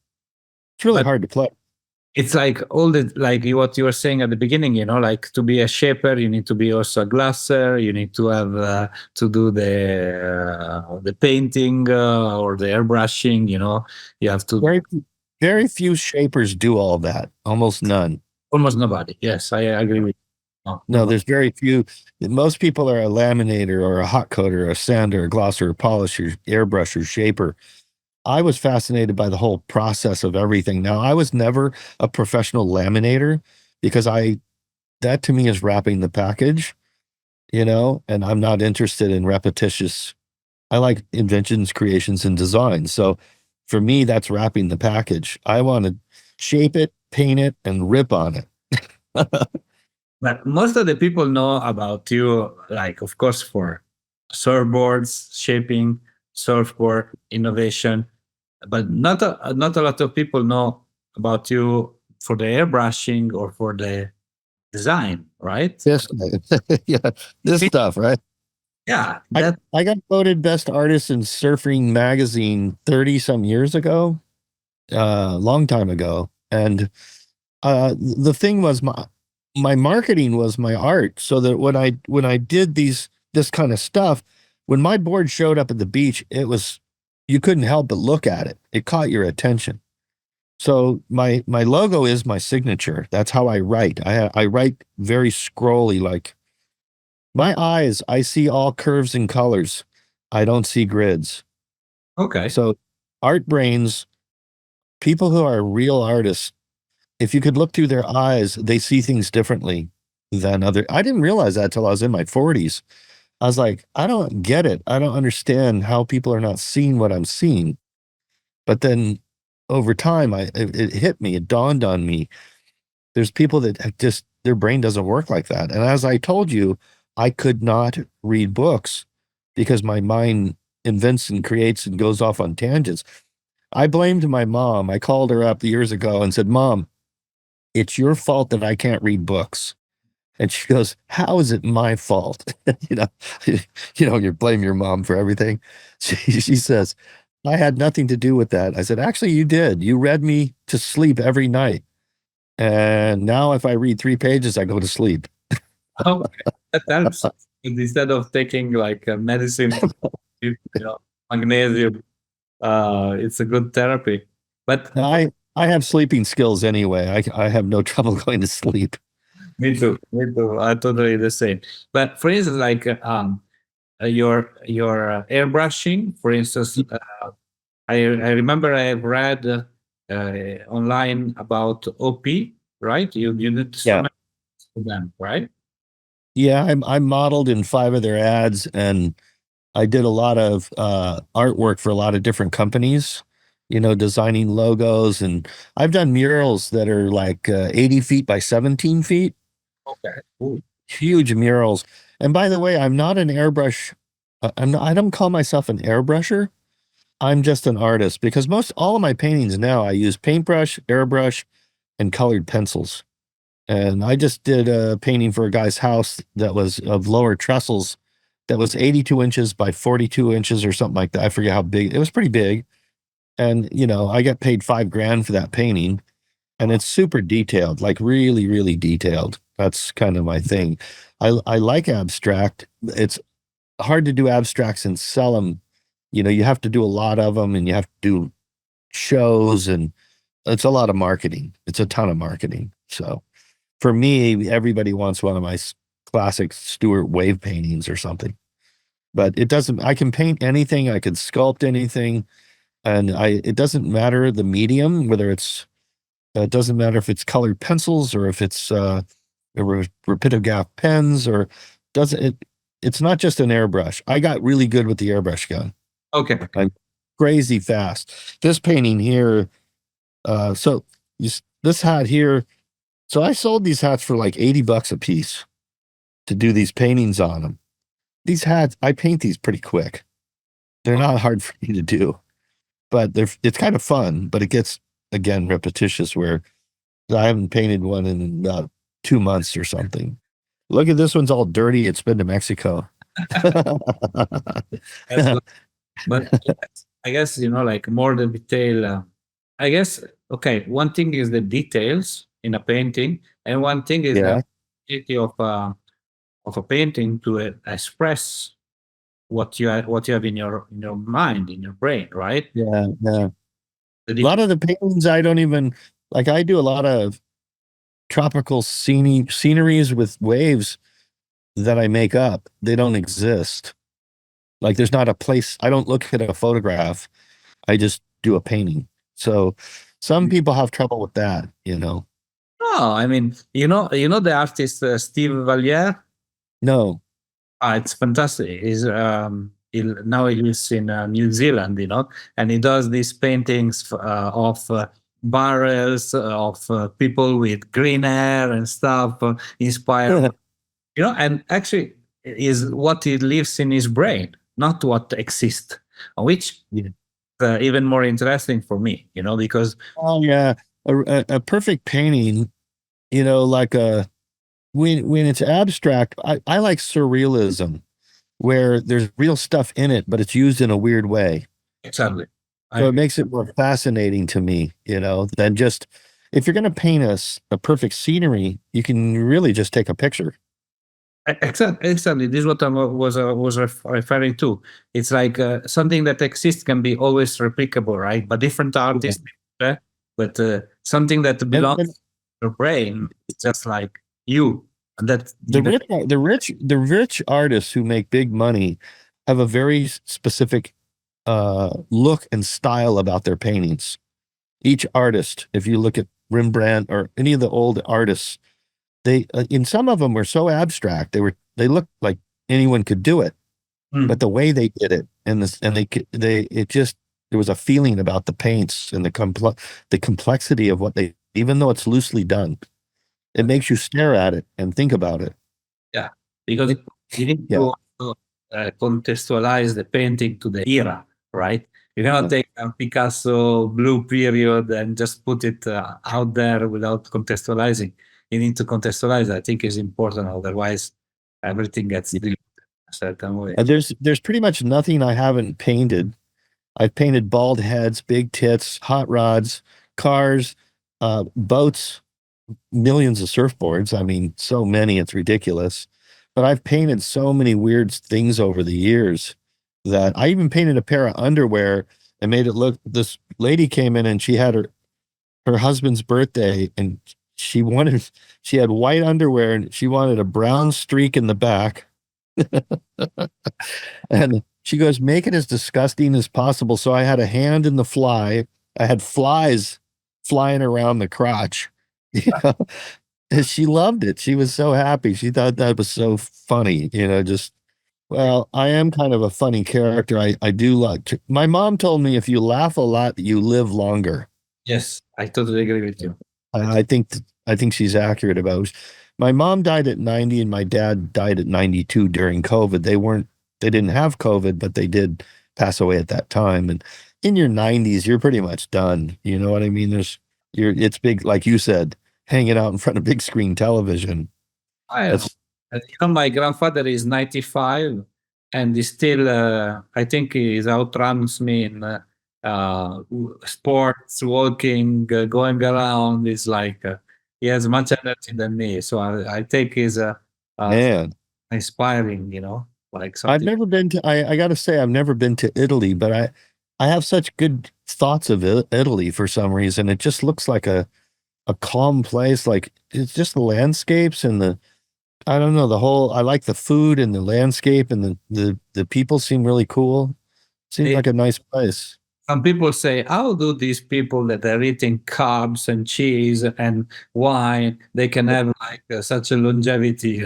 Speaker 2: It's really
Speaker 1: But-
Speaker 2: hard to play.
Speaker 1: it's like all the like what you were saying at the beginning, you know, like to be a shaper, you need to be also a glasser. You need to have to do the painting or the airbrushing. You know, you have to.
Speaker 2: Very few shapers do all that. Almost none.
Speaker 1: Almost nobody. Yes, I agree with you.
Speaker 2: No, there's very few. Most people are a laminator or a hot coater, or a sander, a glosser, a polisher, airbrusher, shaper. I was fascinated by the whole process of everything. Now, I was never a professional laminator because that to me is wrapping the package, you know, and I'm not interested in repetitious. I like inventions, creations, and designs. So for me, that's wrapping the package. I want to shape it, paint it, and rip on it.
Speaker 1: But most of the people know about you, like, of course, for surfboards, shaping, surfboard, innovation, but not a lot of people know about you for the airbrushing or for the design, right?
Speaker 2: This, yeah, this stuff, right?
Speaker 1: Yeah,
Speaker 2: I
Speaker 1: that
Speaker 2: I got voted best artist in Surfing magazine 30 some years ago, long time ago. And the thing was my marketing was my art, so that when I did this kind of stuff, when my board showed up at the beach, it was you couldn't help but look at it. It caught your attention. So my logo is my signature. That's how I write. I write very scrolly, like my eyes, I see all curves and colors. I don't see grids.
Speaker 1: okay.
Speaker 2: So art brains, people who are real artists, if you could look through their eyes, they see things differently than other. I didn't realize that till I was in my 40s. I was like, I don't get it. I don't understand how people are not seeing what I'm seeing. But then over time, it hit me. It dawned on me. There's people that just their brain doesn't work like that. And as I told you, I could not read books because my mind invents and creates and goes off on tangents. I blamed my mom. I called her up years ago and said, Mom, it's your fault that I can't read books. And she goes, how is it my fault? you know, you blame your mom for everything. She says, I had nothing to do with that. I said, actually, you did. You read me to sleep every night. And now if I read 3 pages, I go to sleep.
Speaker 1: Okay, that helps. Instead of taking like a medicine, magnesium, it's a good therapy. But
Speaker 2: I have sleeping skills anyway. I have no trouble going to sleep.
Speaker 1: me too. Me too. I totally the same. But for instance, like your airbrushing, for instance, I remember I have read online about OP, right? You did
Speaker 2: Yeah.
Speaker 1: for them, right?
Speaker 2: Yeah, I modeled in 5 of their ads, and I did a lot of artwork for a lot of different companies, designing logos. And I've done murals that are like 80 feet by 17 feet,
Speaker 1: Okay. Cool.
Speaker 2: huge murals. And by the way, I'm not an airbrush. I don't call myself an airbrusher. I'm just an artist because all of my paintings now, I use paintbrush, airbrush, and colored pencils. And I just did a painting for a guy's house that was of lower trestles that was 82 inches by 42 inches or something like that. I forget how big. It was pretty big. And, I got paid $5,000 for that painting. And it's super detailed, like really, really detailed. That's kind of my thing. I like abstract. It's hard to do abstracts and sell them. You have to do a lot of them, and you have to do shows, and it's a lot of marketing. It's a ton of marketing. So for me, everybody wants one of my classic Stewart wave paintings or something. But it doesn't, I can paint anything, I can sculpt anything, and it doesn't matter the medium, whether it doesn't matter if it's colored pencils or if it's rapid gap pens, or doesn't it, it's not just an airbrush. I got really good with the airbrush gun.
Speaker 1: Okay.
Speaker 2: I'm crazy fast. This painting here, this hat here, so I sold these hats for like $80 a piece to do these paintings on them. These hats, I paint these pretty quick. They're not hard for me to do, but it's kind of fun, but it gets, again, repetitious where I haven't painted one in about 2 months or something. Look at this one's all dirty. It's been to Mexico.
Speaker 1: But I guess, like more the detail. I guess, okay, one thing is the details in a painting, and one thing is
Speaker 2: Yeah.
Speaker 1: the ability of a painting to express what you have in your mind, in your brain, right?
Speaker 2: Yeah. Yeah.
Speaker 1: The
Speaker 2: A lot of the paintings I don't even like. I do a lot of tropical sceneries with waves that I make up. They don't exist. Like there's not a place. I don't look at a photograph. I just do a painting. So some people have trouble with that,
Speaker 1: No, I mean, the artist Steve Valliere.
Speaker 2: No.
Speaker 1: It's fantastic. Now he lives in New Zealand, and he does these paintings of barrels, of people with green hair and stuff, inspired. And actually, is what he lives in his brain, not what exists, which even more interesting for me, because
Speaker 2: Oh yeah, a perfect painting, like when it's abstract. I like surrealism. where there's real stuff in it, but it's used in a weird way.
Speaker 1: Exactly.
Speaker 2: So it makes it more fascinating to me, than just if you're going to paint a perfect scenery, you can really just take a picture.
Speaker 1: Exactly. This is what I was referring to. It's like something that exists can be always replicable, right? But different artists, but something that belongs to your brain, it's just like you. And that
Speaker 2: the rich artists who make big money have a very specific look and style about their paintings. Each artist, if you look at Rembrandt or any of the old artists, they in some of them were so abstract. They looked like anyone could do it, but the way they did it there was a feeling about the paints and the complexity of what they, even though it's loosely done, it makes you stare at it and think about it.
Speaker 1: Yeah, because you need to contextualize the painting to the era, right? You cannot take a Picasso blue period and just put it out there without contextualizing. You need to contextualize. I think is important. Otherwise, everything gets diluted a certain way.
Speaker 2: There's pretty much nothing I haven't painted. I've painted bald heads, big tits, hot rods, cars, boats, millions of surfboards. I mean, so many, it's ridiculous. But I've painted so many weird things over the years that I even painted a pair of underwear and made it look. This lady came in and she had her husband's birthday, and she had white underwear and she wanted a brown streak in the back. And she goes, make it as disgusting as possible. So I had a hand in the fly. I had flies flying around the crotch. And she loved it. She was so happy. She thought that was so funny, well, I am kind of a funny character. I do like my mom told me if you laugh a lot, you live longer.
Speaker 1: Yes, I totally agree with you.
Speaker 2: I think she's accurate about it. My mom died at 90 and my dad died at 92 during COVID. They didn't have COVID, but they did pass away at that time. And in your 90s, you're pretty much done. You know what I mean? It's big, like you said, hanging out in front of big screen television.
Speaker 1: My grandfather is 95 and he still, I think he outruns me in sports, walking, going around. It's like he has much energy than me. So I think he's
Speaker 2: man,
Speaker 1: inspiring, like something.
Speaker 2: I've never been to, I got to say, I've never been to Italy, but I have such good thoughts of Italy for some reason. It just looks like a calm place. Like it's just the landscapes and I don't know, I like the food and the landscape and the people seem really cool. Seems like a nice place.
Speaker 1: Some people say, how do these people that are eating carbs and cheese and wine, they can have like such a longevity,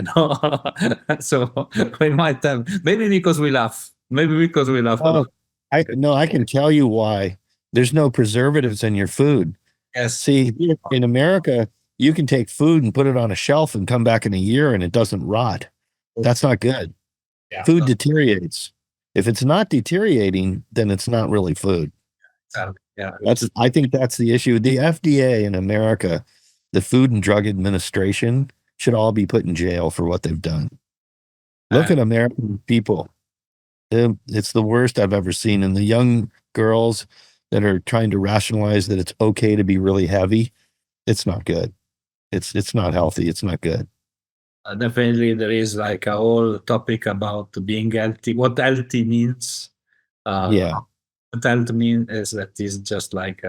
Speaker 1: So we might have, maybe because we laugh.
Speaker 2: Oh, I can tell you why. There's no preservatives in your food.
Speaker 1: Yes.
Speaker 2: See, in America, you can take food and put it on a shelf and come back in a year and it doesn't rot. That's not good. Yeah. Food deteriorates. If it's not deteriorating, then it's not really food.
Speaker 1: Yeah.
Speaker 2: I think that's the issue. The FDA in America, the Food and Drug Administration, should all be put in jail for what they've done. Look at American people. It's the worst I've ever seen. And the young girls that are trying to rationalize that it's okay to be really heavy, it's not good. It's not healthy. It's not good.
Speaker 1: Definitely, there is like a whole topic about being healthy. What healthy means. What healthy means is that is just like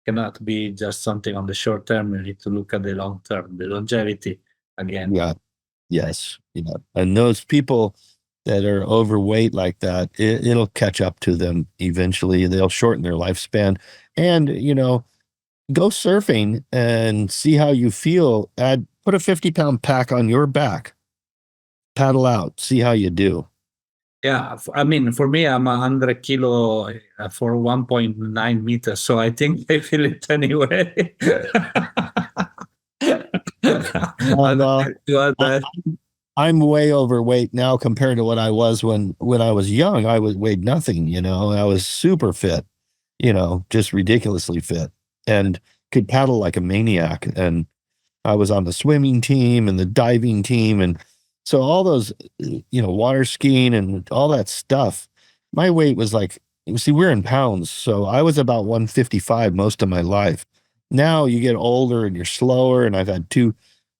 Speaker 1: cannot be just something on the short term. You need to look at the long term, the longevity again.
Speaker 2: Yeah. Yes. Yeah. And those people that are overweight like that, it'll catch up to them eventually. They'll shorten their lifespan. And, go surfing and see how you feel. Put a 50-pound pack on your back. Paddle out. See how you do.
Speaker 1: Yeah. I mean, for me, I'm 100 kilo for 1.9 meters. So I think I feel it anyway.
Speaker 2: I'm way overweight now compared to what I was when I was young. I weighed nothing, I was super fit, just ridiculously fit and could paddle like a maniac. And I was on the swimming team and the diving team. And So all those, water skiing and all that stuff, my weight was like, see, we're in pounds. So I was about 155 most of my life. Now you get older and you're slower. And I've had two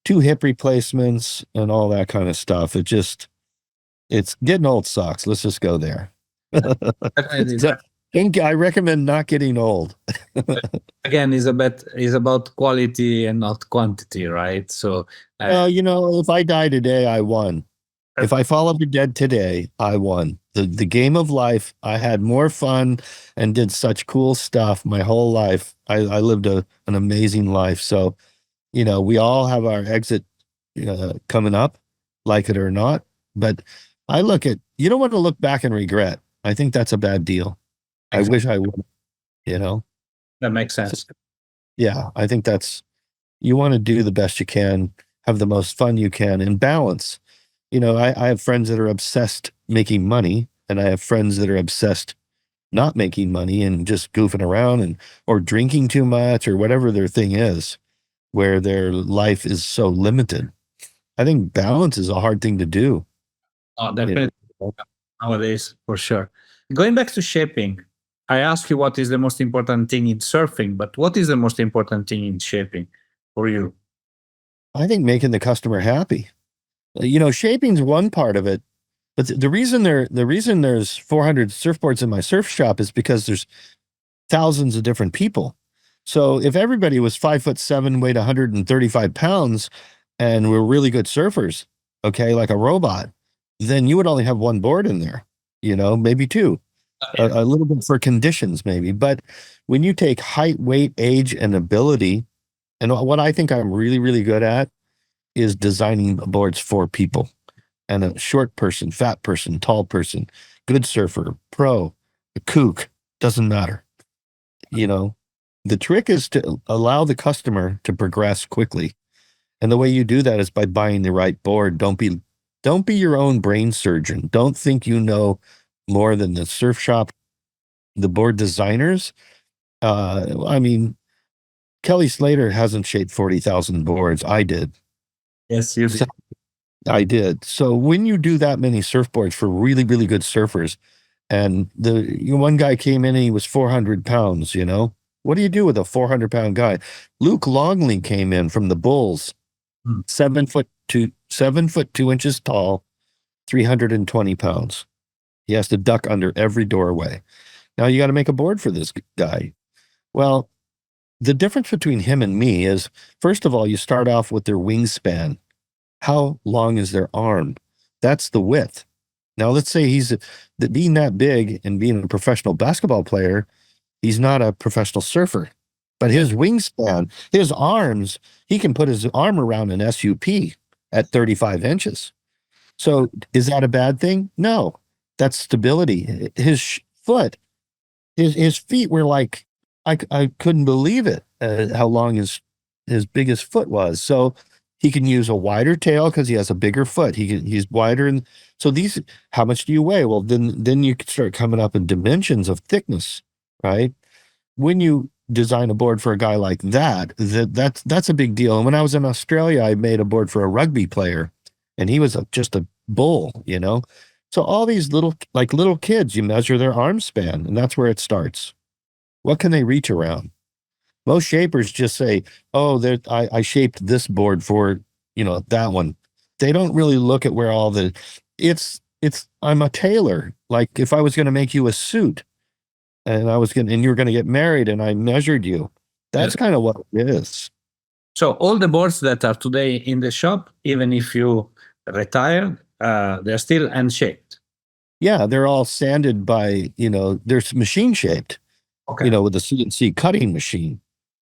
Speaker 2: hip replacements and all that kind of stuff. It's getting old sucks. Let's just go there. So, I recommend not getting old.
Speaker 1: Again, is about quality and not quantity, right? So,
Speaker 2: if I die today, I won. If I fall over dead today, I won. The game of life, I had more fun and did such cool stuff my whole life. I lived an amazing life. So, we all have our exit coming up, like it or not. But you don't want to look back and regret. I think that's a bad deal.
Speaker 1: Exactly.
Speaker 2: I wish I would,
Speaker 1: That makes sense.
Speaker 2: So, yeah, I think you want to do the best you can, have the most fun you can, and balance. I have friends that are obsessed making money, and I have friends that are obsessed not making money and just goofing around or drinking too much or whatever their thing is, where their life is so limited. I think balance is a hard thing to do.
Speaker 1: Oh, definitely. Nowadays, for sure. Going back to shaping, I asked you what is the most important thing in surfing, but what is the most important thing in shaping for you?
Speaker 2: I think making the customer happy. Shaping's one part of it, but the reason there's 400 surfboards in my surf shop is because there's thousands of different people. So if everybody was 5'7", weighed 135 pounds, and were really good surfers, okay, like a robot, then you would only have one board in there, maybe two, a little bit for conditions maybe. But when you take height, weight, age, and ability, and what I think I'm really, really good at is designing boards for people, and a short person, fat person, tall person, good surfer, pro, a kook, doesn't matter. The trick is to allow the customer to progress quickly. And the way you do that is by buying the right board. Don't be your own brain surgeon. Don't think you know more than the surf shop, the board designers. Kelly Slater hasn't shaped 40,000 boards. I did.
Speaker 1: Yes, you did.
Speaker 2: I did. So when you do that many surfboards for really, really good surfers, and one guy came in and he was 400 pounds, what do you do with a 400-pound guy? Luke Longley came in from the Bulls, 7 foot 2 inches tall, 320 pounds. He has to duck under every doorway. Now you got to make a board for this guy. Well, the difference between him and me is, first of all, you start off with their wingspan. How long is their arm? That's the width. Now, let's say being that big and being a professional basketball player, he's not a professional surfer. But his wingspan, his arms, he can put his arm around an SUP at 35 inches. So is that a bad thing? No, that's stability. His foot, his feet were like, I couldn't believe it, how long his biggest foot was. So he can use a wider tail because he has a bigger foot. He's wider. And so how much do you weigh? Well, then you can start coming up in dimensions of thickness, right? When you design a board for a guy like that's a big deal. And when I was in Australia, I made a board for a rugby player, and he was just a bull, So all these little kids, you measure their arm span, and that's where it starts. What can they reach around? Most shapers just say, "Oh, I shaped this board for, that one." They don't really look at where all I'm a tailor. Like if I was going to make you a suit, and you were going to get married, and I measured you. That's kind of what it is.
Speaker 1: So all the boards that are today in the shop, even if you retire, they're still hand-shaped.
Speaker 2: Yeah, they're all sanded by, they're machine shaped, with the CNC cutting machine.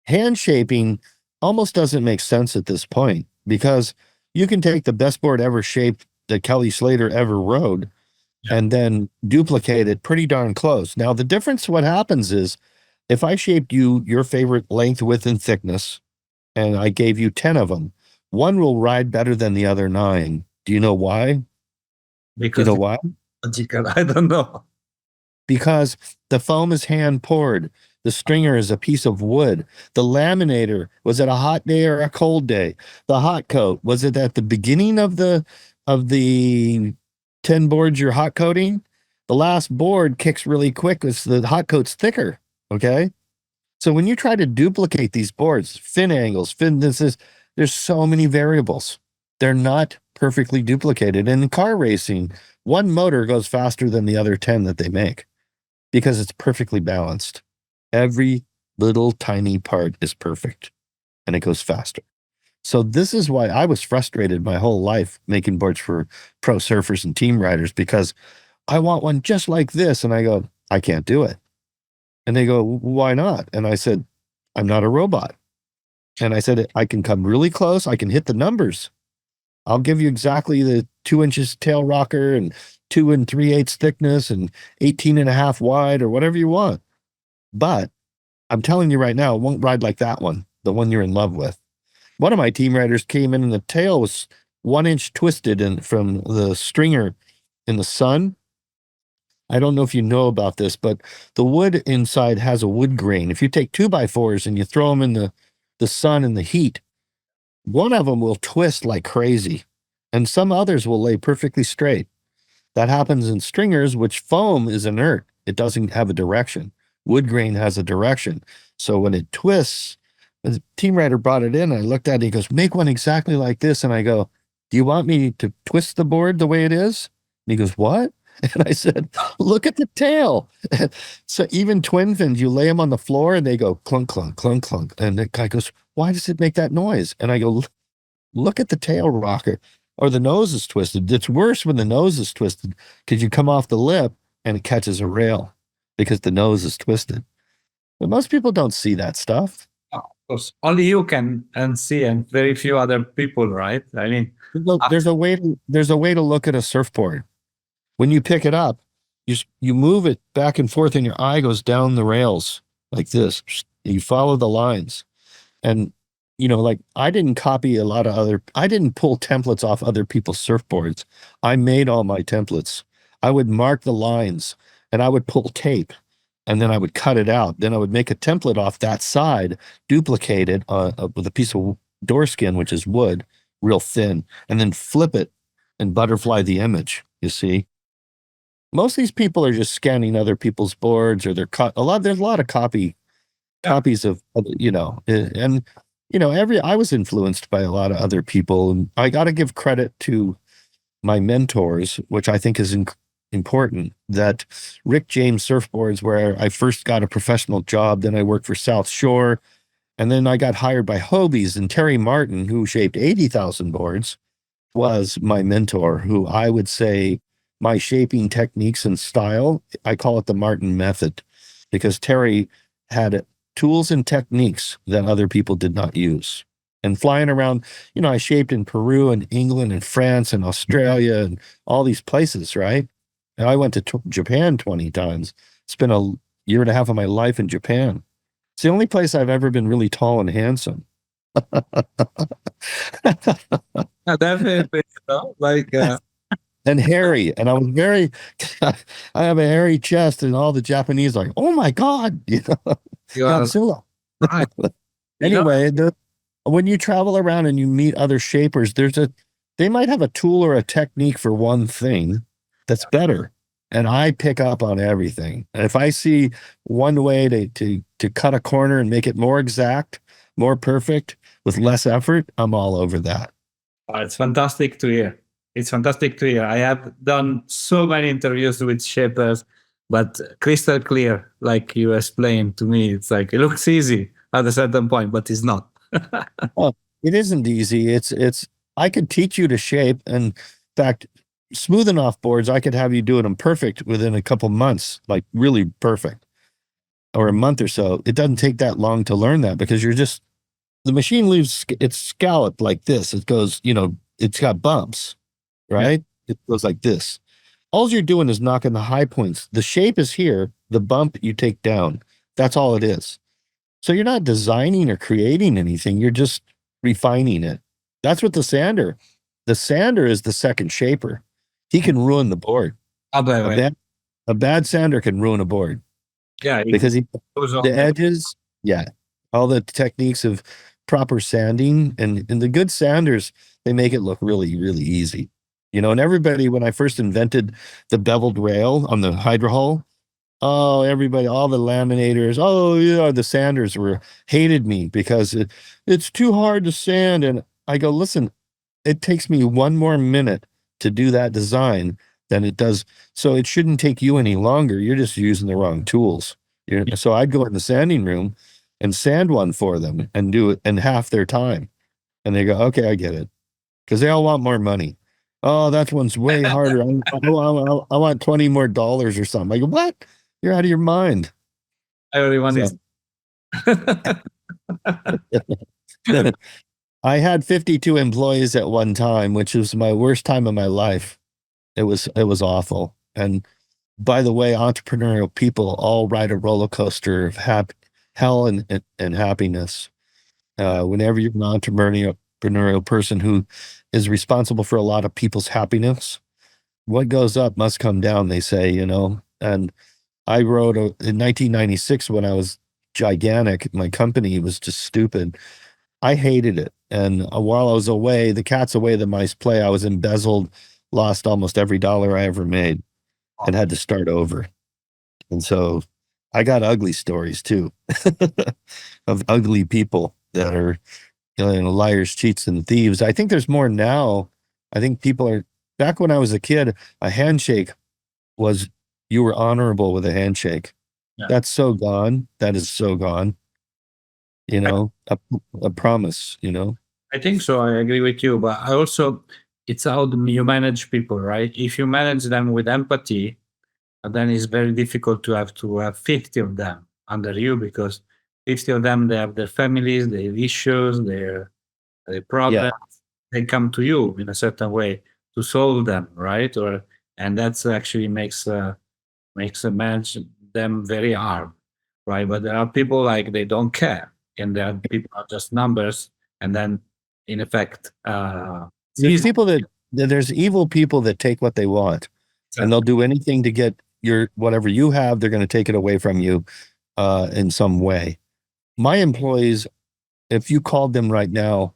Speaker 2: Hand shaping almost doesn't make sense at this point, because you can take the best board ever shaped that Kelly Slater ever rode and then duplicate it pretty darn close. Now, the difference, what happens is, if I shaped your favorite length, width, and thickness, and I gave you 10 of them, one will ride better than the other 9. Do you know why?
Speaker 1: Because
Speaker 2: you know why?
Speaker 1: I don't know.
Speaker 2: Because the foam is hand poured. The stringer is a piece of wood. The laminator, was it a hot day or a cold day? The hot coat, was it at the beginning of the of the 10 boards you're hot coating, the last board kicks really quick because the hot coat's thicker. Okay. So when you try to duplicate these boards, fin angles, there's so many variables. They're not perfectly duplicated. And in car racing, one motor goes faster than the other 10 that they make because it's perfectly balanced. Every little tiny part is perfect and it goes faster. So this is why I was frustrated my whole life making boards for pro surfers and team riders, because I want one just like this. And I go, I can't do it. And they go, why not? And I said, I'm not a robot. And I said, I can come really close. I can hit the numbers. I'll give you exactly the 2 inches tail rocker and 2 3/8 thickness and 18.5 wide or whatever you want. But I'm telling you right now, it won't ride like that one, the one you're in love with. One of my team riders came in and the tail was 1 inch twisted from the stringer in the sun. I don't know if you know about this, but the wood inside has a wood grain. If you take 2x4s and you throw them in the sun and the heat, one of them will twist like crazy, and some others will lay perfectly straight. That happens in stringers, which foam is inert. It doesn't have a direction. Wood grain has a direction. So when it twists, the team rider brought it in. I looked at it. He goes, make one exactly like this. And I go, do you want me to twist the board the way it is? And he goes, what? And I said, look at the tail. So even twin fins, you lay them on the floor and they go clunk, clunk, clunk, clunk. And the guy goes, why does it make that noise? And I go, look at the tail rocker, or the nose is twisted. It's worse when the nose is twisted because you come off the lip and it catches a rail because the nose is twisted. But most people don't see that stuff.
Speaker 1: Of course, only you can and see, and very few other people, right? I mean,
Speaker 2: there's a way to look at a surfboard. When you pick it up, you move it back and forth and your eye goes down the rails like this. You follow the lines. And, like I didn't pull templates off other people's surfboards. I made all my templates. I would mark the lines and I would pull tape and then I would cut it out. Then I would make a template off that side, duplicate it with a piece of door skin, which is wood, real thin, and then flip it and butterfly the image, you see. Most of these people are just scanning other people's boards, or there's a lot of copies of, and I was influenced by a lot of other people, and I got to give credit to my mentors, which I think is important. That Rick James Surfboards, where I first got a professional job, then I worked for South Shore, and then I got hired by Hobie's, and Terry Martin, who shaped 80,000 boards, was my mentor, who I would say my shaping techniques and style, I call it the Martin method, because Terry had tools and techniques that other people did not use. And flying around, I shaped in Peru and England and France and Australia and all these places, right? And I went to Japan 20 times. Spent a year and a half of my life in Japan. It's the only place I've ever been really tall and handsome.
Speaker 1: definitely,
Speaker 2: and hairy. And I was I have a hairy chest, and all the Japanese are like, oh my God, Godzilla.
Speaker 1: Right.
Speaker 2: Anyway, when you travel around and you meet other shapers, they might have a tool or a technique for one thing that's better. And I pick up on everything. And if I see one way to cut a corner and make it more exact, more perfect, with less effort, I'm all over that.
Speaker 1: It's fantastic to hear. It's fantastic to hear. I have done so many interviews with shapers, but crystal clear, like you explained to me. It's like, it looks easy at a certain point, but it's not.
Speaker 2: Well, it isn't easy. I could teach you to shape. And in fact, smoothing off boards, I could have you do them perfect within a couple months, like really perfect, or a month or so. It doesn't take that long to learn that, because the machine leaves, it's scalloped like this. It goes, it's got bumps, right? Yeah. It goes like this. All you're doing is knocking the high points. The shape is here. The bump you take down. That's all it is. So you're not designing or creating anything. You're just refining it. That's what the sander is, the second shaper. He can ruin the board. A bad sander can ruin a board.
Speaker 1: Yeah.
Speaker 2: Because the edges, all the techniques of proper sanding, and the good sanders, they make it look really, really easy. And everybody, when I first invented the beveled rail on the hydro hull, oh, everybody, all the laminators, oh, yeah, the sanders hated me because it's too hard to sand. And I go, listen, it takes me one more minute to do that design than it does. So it shouldn't take you any longer. You're just using the wrong tools. So I'd go in the sanding room and sand one for them and do it in half their time. And they go, okay, I get it. Because they all want more money. Oh, that one's way harder. I want $20 more or something. I go, what? You're out of your mind.
Speaker 1: Everyone is.
Speaker 2: I had 52 employees at one time, which was my worst time of my life. It was awful. And by the way, entrepreneurial people all ride a roller coaster of hell and happiness. Whenever you're an entrepreneurial person who is responsible for a lot of people's happiness, what goes up must come down, they say, And I wrote in 1996 when I was gigantic, my company was just stupid. I hated it. And while I was away, the cat's away, the mice play, I was embezzled, lost almost every dollar I ever made and had to start over. And so I got ugly stories too of ugly people that are liars, cheats, and thieves. I think there's more now. I think people are, back when I was a kid, a handshake was, you were honorable with a handshake. Yeah. That's so gone. That is so gone. A promise,
Speaker 1: I think so. I agree with you. But I also, it's how you manage people, right? If you manage them with empathy, then it's very difficult to have 50 of them under you, because 50 of them, they have their families, their issues, their problems. Yeah. They come to you in a certain way to solve them, right? And that's actually makes manage them very hard, right? But there are people like they don't care, and there are people are just numbers, and then in effect,
Speaker 2: there's people there's evil people that take what they want, and they'll do anything to get whatever you have. They're going to take it away from you in some way. My employees, if you called them right now,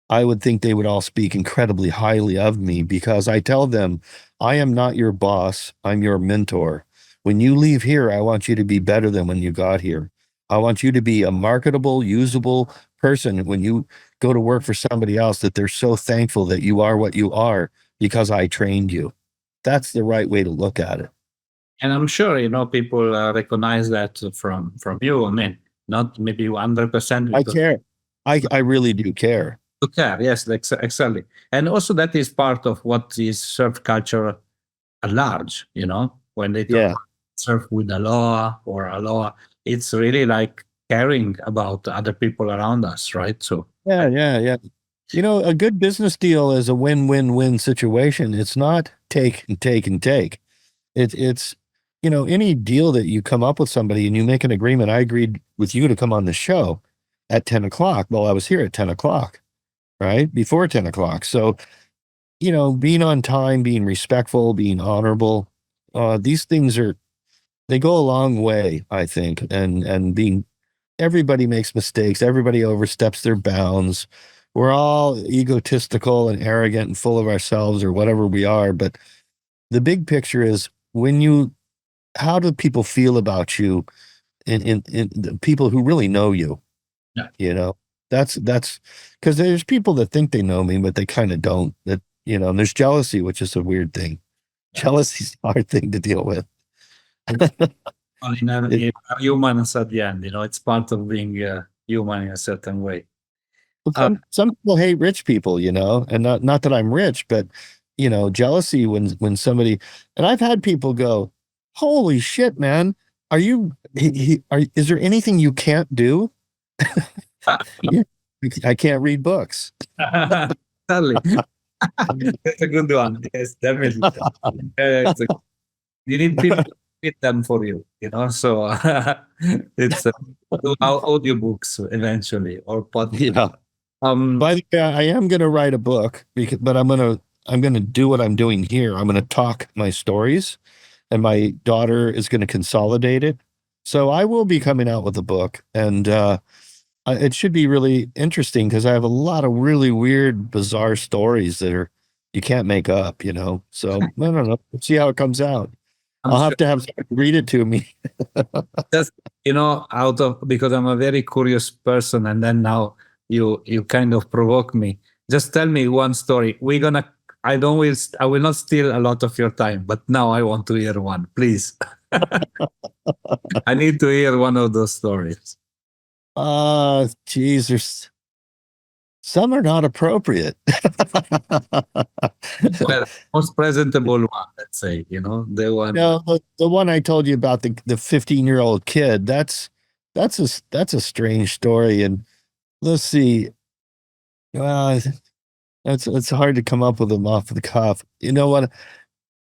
Speaker 2: I would think they would all speak incredibly highly of me, because I tell them, I am not your boss. I'm your mentor. When you leave here, I want you to be better than when you got here. I want you to be a marketable, usable person when you go to work for somebody else, that they're so thankful that you are what you are because I trained you. That's the right way to look at it.
Speaker 1: And I'm sure, people recognize that from you. I mean, not maybe 100%.
Speaker 2: I care. I really do care.
Speaker 1: To care, yes, exactly. And also that is part of what is surf culture at large, when they talk surf with Aloha or Aloha, it's really like caring about other people around us, right? So
Speaker 2: yeah. A good business deal is a win-win-win situation. It's not take and take and take. It's any deal that you come up with somebody and you make an agreement. I agreed with you to come on the show at 10 o'clock. Well, I was here at 10 o'clock, right? Before 10 o'clock. So, being on time, being respectful, being honorable, these things they go a long way, I think. And everybody makes mistakes. Everybody oversteps their bounds. We're all egotistical and arrogant and full of ourselves, or whatever we are. But the big picture is, how do people feel about you in the people who really know you?
Speaker 1: Yeah.
Speaker 2: That's because there's people that think they know me, but they kind of don't. And there's jealousy, which is a weird thing. Jealousy is a hard thing to deal with.
Speaker 1: Humans at the end, it's part of being human in a certain way.
Speaker 2: Some people hate rich people, and not that I'm rich, but jealousy when somebody, and I've had people go, holy shit, man, is there anything you can't do? I can't read books.
Speaker 1: Totally. That's a good one. Yes, definitely. You need people to read them for you, so it's audiobooks eventually, or podcast.
Speaker 2: By the way, I am going to write a book, but I'm going to do what I'm doing here. I'm going to talk my stories, and my daughter is going to consolidate it. So I will be coming out with a book, and it should be really interesting, because I have a lot of really weird, bizarre stories that are, you can't make up, you know. So I don't know. Let's see how it comes out.
Speaker 1: I'm
Speaker 2: I'll
Speaker 1: sure
Speaker 2: have to have someone read it to me.
Speaker 1: just, out of, because I'm a very curious person, and then now you kind of provoke me. Just tell me one story. I will not steal a lot of your time, but now I want to hear one, please. I need to hear one of those stories.
Speaker 2: Geez, there's some are not appropriate.
Speaker 1: Well, most presentable one, let's say, the one.
Speaker 2: No, the one I told you about, the 15-year-old kid, that's a strange story. And let's see. Well, it's hard to come up with them off the cuff. You know what?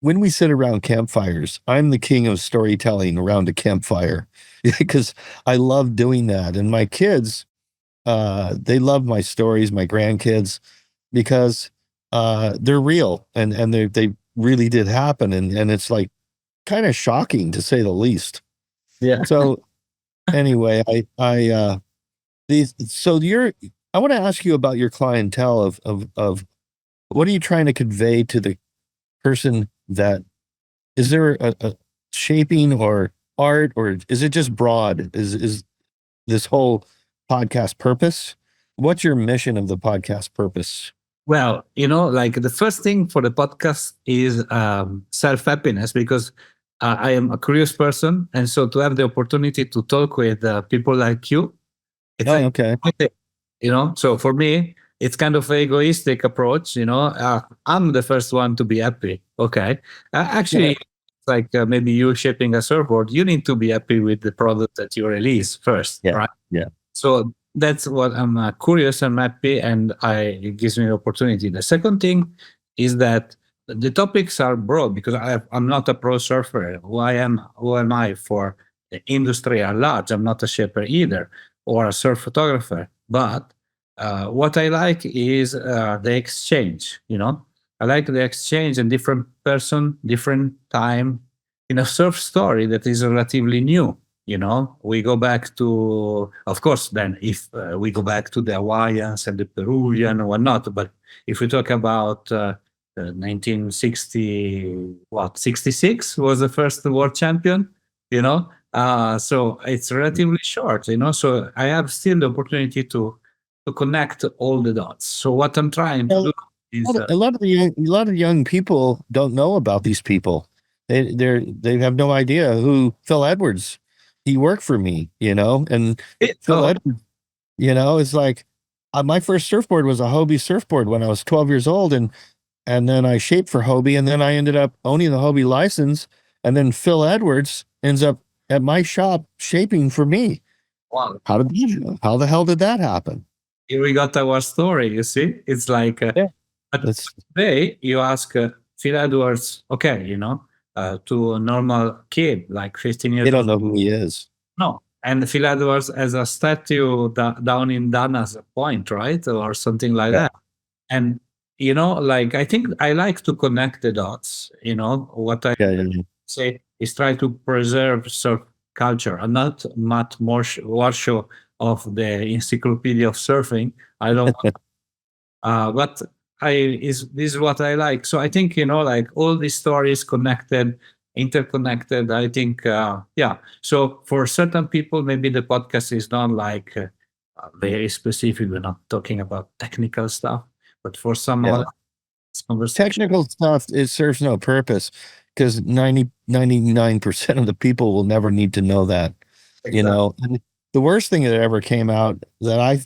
Speaker 2: When we sit around campfires, I'm the king of storytelling around a campfire because I love doing that. And my kids, they love my stories, my grandkids, because they're real and they really did happen. And it's like kind of shocking to say the least.
Speaker 1: Yeah.
Speaker 2: So anyway, I want to ask you about your clientele of what are you trying to convey to the person? That is there a shaping or art, or is it just broad? Is this whole podcast purpose? What's your mission of the podcast purpose?
Speaker 1: Well, like the first thing for the podcast is self-happiness, because I am a curious person. And so to have the opportunity to talk with people like you, it's
Speaker 2: okay.
Speaker 1: So for me, it's kind of an egoistic approach. I'm the first one to be happy. Okay. Actually, it's like maybe you shipping a surfboard, you need to be happy with the product that you release first, right?
Speaker 2: Yeah.
Speaker 1: So that's what I'm curious and happy, and it gives me the opportunity. The second thing is that the topics are broad, because I'm not a pro surfer. Who am I for the industry at large? I'm not a shipper either, or a surf photographer. But what I like is the exchange. I like the exchange, and different person, different time in a surf story that is relatively new. We go back to, of course, then if we go back to the Hawaiians and the Peruvian or whatnot, but if we talk about 1960, 66 was the first world champion, so it's relatively short, so I have still the opportunity to connect all the dots. So what I'm trying to do is
Speaker 2: a lot of young people don't know about these people. They have no idea who Phil Edwards. He worked for me, and Phil Edwards, it's like my first surfboard was a Hobie surfboard when I was 12 years old, and then I shaped for Hobie, and then I ended up owning the Hobie license, and then Phil Edwards ends up at my shop shaping for me.
Speaker 1: Wow.
Speaker 2: How the hell did that happen?
Speaker 1: Here we got our story, you see? It's like, but today you ask Phil Edwards, okay, to a normal kid, like 15 years old.
Speaker 2: They don't know who he is.
Speaker 1: No. And Phil Edwards has a statue down in Dana's Point, right? Or something like that. And, like, I think I like to connect the dots. What I say is try to preserve surf culture and not Matt Warshaw of the Encyclopedia of Surfing. I don't but this is what I like. So I think, like all these stories interconnected. I think, so for certain people, maybe the podcast is not like very specific. We're not talking about technical stuff, but for some other
Speaker 2: technical stuff, it serves no purpose, because 99% of the people will never need to know that. Exactly. And the worst thing that ever came out that I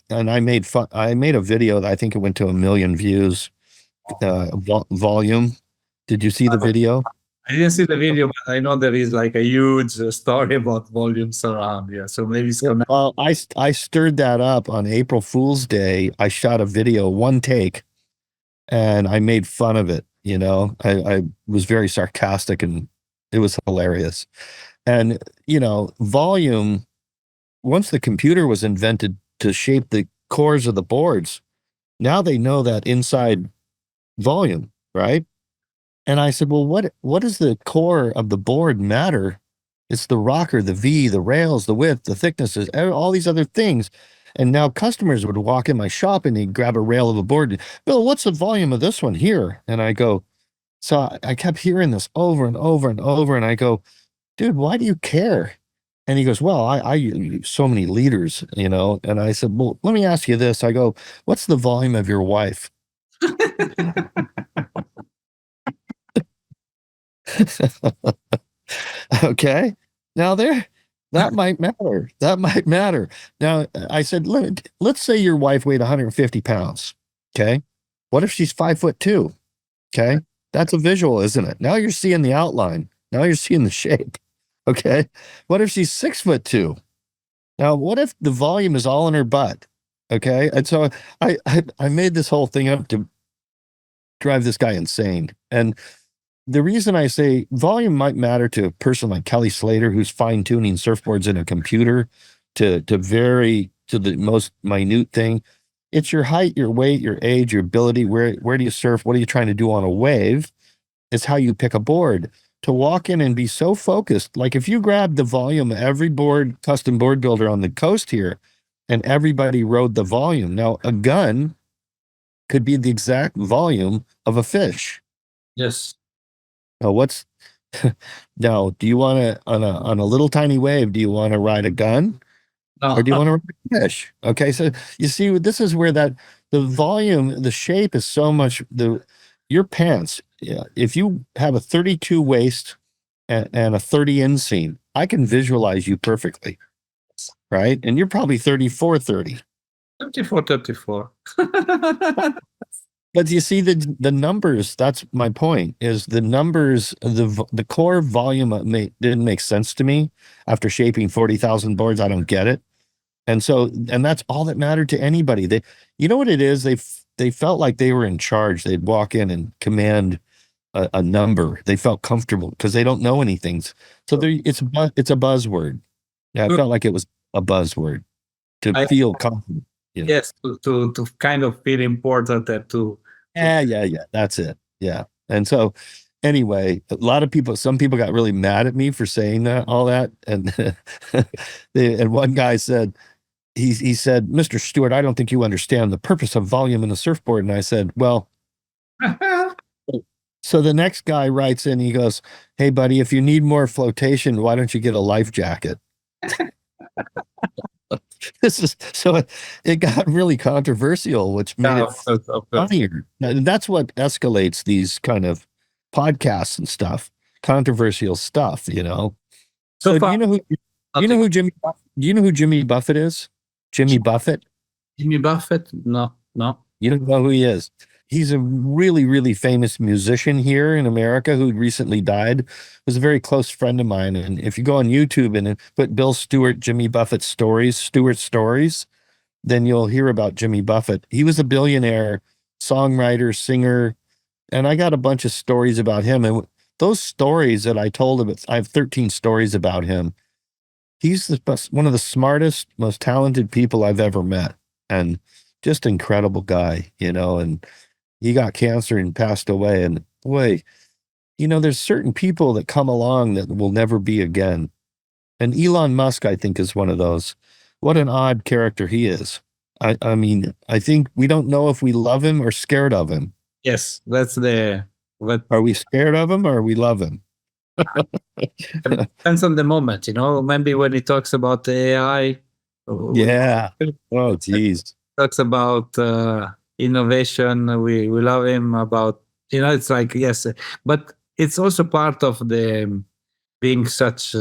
Speaker 2: made a video that I think it went to 1 million views. Volume. Did you see the video?
Speaker 1: I didn't see the video, but I know there is like a huge story about volumes around. Yeah, so maybe it's gonna.
Speaker 2: Well, I stirred that up on April Fool's Day. I shot a video, one take, and I made fun of it. I was very sarcastic, and it was hilarious. And volume. Once the computer was invented to shape the cores of the boards, now they know that inside volume, right? And I said, well, what does the core of the board matter? It's the rocker, the V, the rails, the width, the thicknesses, all these other things. And now customers would walk in my shop and they'd grab a rail of a board. Bill, what's the volume of this one here? And I go, so I kept hearing this over and over and over. And I go, dude, why do you care? And he goes, well, I use so many liters, you know? And I said, well, let me ask you this. I go, what's the volume of your wife? Okay. Now that might matter. That might matter. Now I said, let's say your wife weighed 150 pounds. Okay. What if she's 5'2"? Okay. That's a visual, isn't it? Now you're seeing the outline. Now you're seeing the shape. Okay. What if she's 6'2"? Now, what if the volume is all in her butt? Okay. And so I made this whole thing up to drive this guy insane. And the reason I say volume might matter to a person like Kelly Slater, who's fine tuning surfboards in a computer to the most minute thing. It's your height, your weight, your age, your ability. Where do you surf? What are you trying to do on a wave? It's how you pick a board. To walk in and be so focused, like if you grab the volume of every board, custom board builder on the coast here, and everybody rode the volume. Now, a gun could be the exact volume of a fish.
Speaker 1: Yes.
Speaker 2: Now, now, do you want to, on a little tiny wave, do you want to ride a gun? Or do you want to ride a fish? Okay, so you see, this is where the volume, the shape is so much, your pants, yeah, if you have a 32 waist and a 30 inseam, I can visualize you perfectly, right? And you're probably 34, 30.
Speaker 1: 34, 34.
Speaker 2: But you see the numbers, that's my point, is the numbers, the core volume didn't make sense to me after shaping 40,000 boards. I don't get it. And that's all that mattered to anybody. You know what it is? They felt like they were in charge. They'd walk in and command a number. They felt comfortable because they don't know anything. So it's a buzzword. Yeah, I felt like it was a buzzword to feel confident.
Speaker 1: You know? Yes, to kind of feel important and to.
Speaker 2: Yeah. That's it. Yeah. And so anyway, some people got really mad at me for saying all that. And and one guy said, he said, Mr. Stewart, I don't think you understand the purpose of volume in a surfboard. And I said, well, so the next guy writes in, he goes, hey buddy, if you need more flotation, why don't you get a life jacket? So it got really controversial, which made it funnier. And that's what escalates these kind of podcasts and stuff, controversial stuff, you know. So do you know who Jimmy Buffett is? Jimmy Buffett?
Speaker 1: Jimmy Buffett? No.
Speaker 2: You don't know who he is. He's a really, really famous musician here in America who recently died. Was a very close friend of mine. And if you go on YouTube and put Bill Stewart, Jimmy Buffett Stewart stories, then you'll hear about Jimmy Buffett. He was a billionaire, songwriter, singer, and I got a bunch of stories about him. And those stories that I told him, I have 13 stories about him. He's one of the smartest, most talented people I've ever met, and just incredible guy, you know, and he got cancer and passed away. And boy, you know, there's certain people that come along that will never be again. And Elon Musk, I think, is one of those. What an odd character he is. I mean, I think we don't know if we love him or scared of him.
Speaker 1: Yes, that's
Speaker 2: Are we scared of him or we love him?
Speaker 1: Depends on the moment, you know. Maybe when he talks about the AI.
Speaker 2: Yeah. Oh, geez.
Speaker 1: Talks about innovation. We love him about, you know, it's like, yes, but it's also part of the being such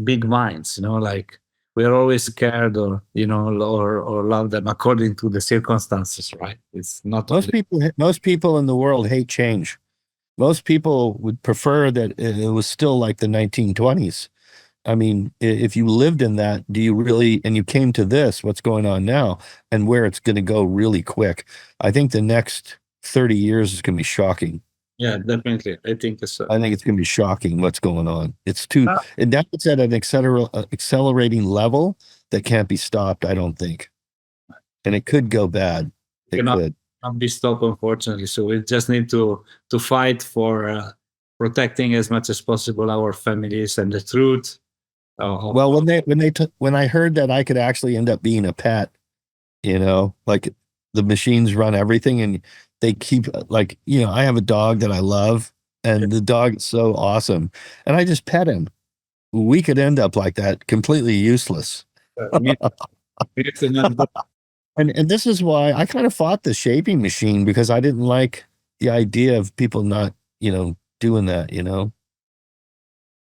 Speaker 1: big minds, you know, like we're always scared or, you know, or love them according to the circumstances, right? It's not
Speaker 2: most people in the world hate change. Most people would prefer that it was still like the 1920s. I mean, if you lived in that, do you really, and you came to this, what's going on now and where it's going to go really quick. I think the next 30 years is going to be shocking.
Speaker 1: Yeah, definitely. I think it's
Speaker 2: going to be shocking what's going on. It's and that's at an accelerating level that can't be stopped, I don't think. And it could go bad. It could
Speaker 1: not be stopped, unfortunately. So we just need to fight for protecting as much as possible our families and the truth. Oh,
Speaker 2: Well, when I heard that I could actually end up being a pet, like the machines run everything and they keep like, I have a dog that I love and the dog is so awesome and I just pet him. We could end up like that, completely useless.
Speaker 1: it's another.
Speaker 2: And this is why I kind of fought the shaping machine because I didn't like the idea of people not, doing that,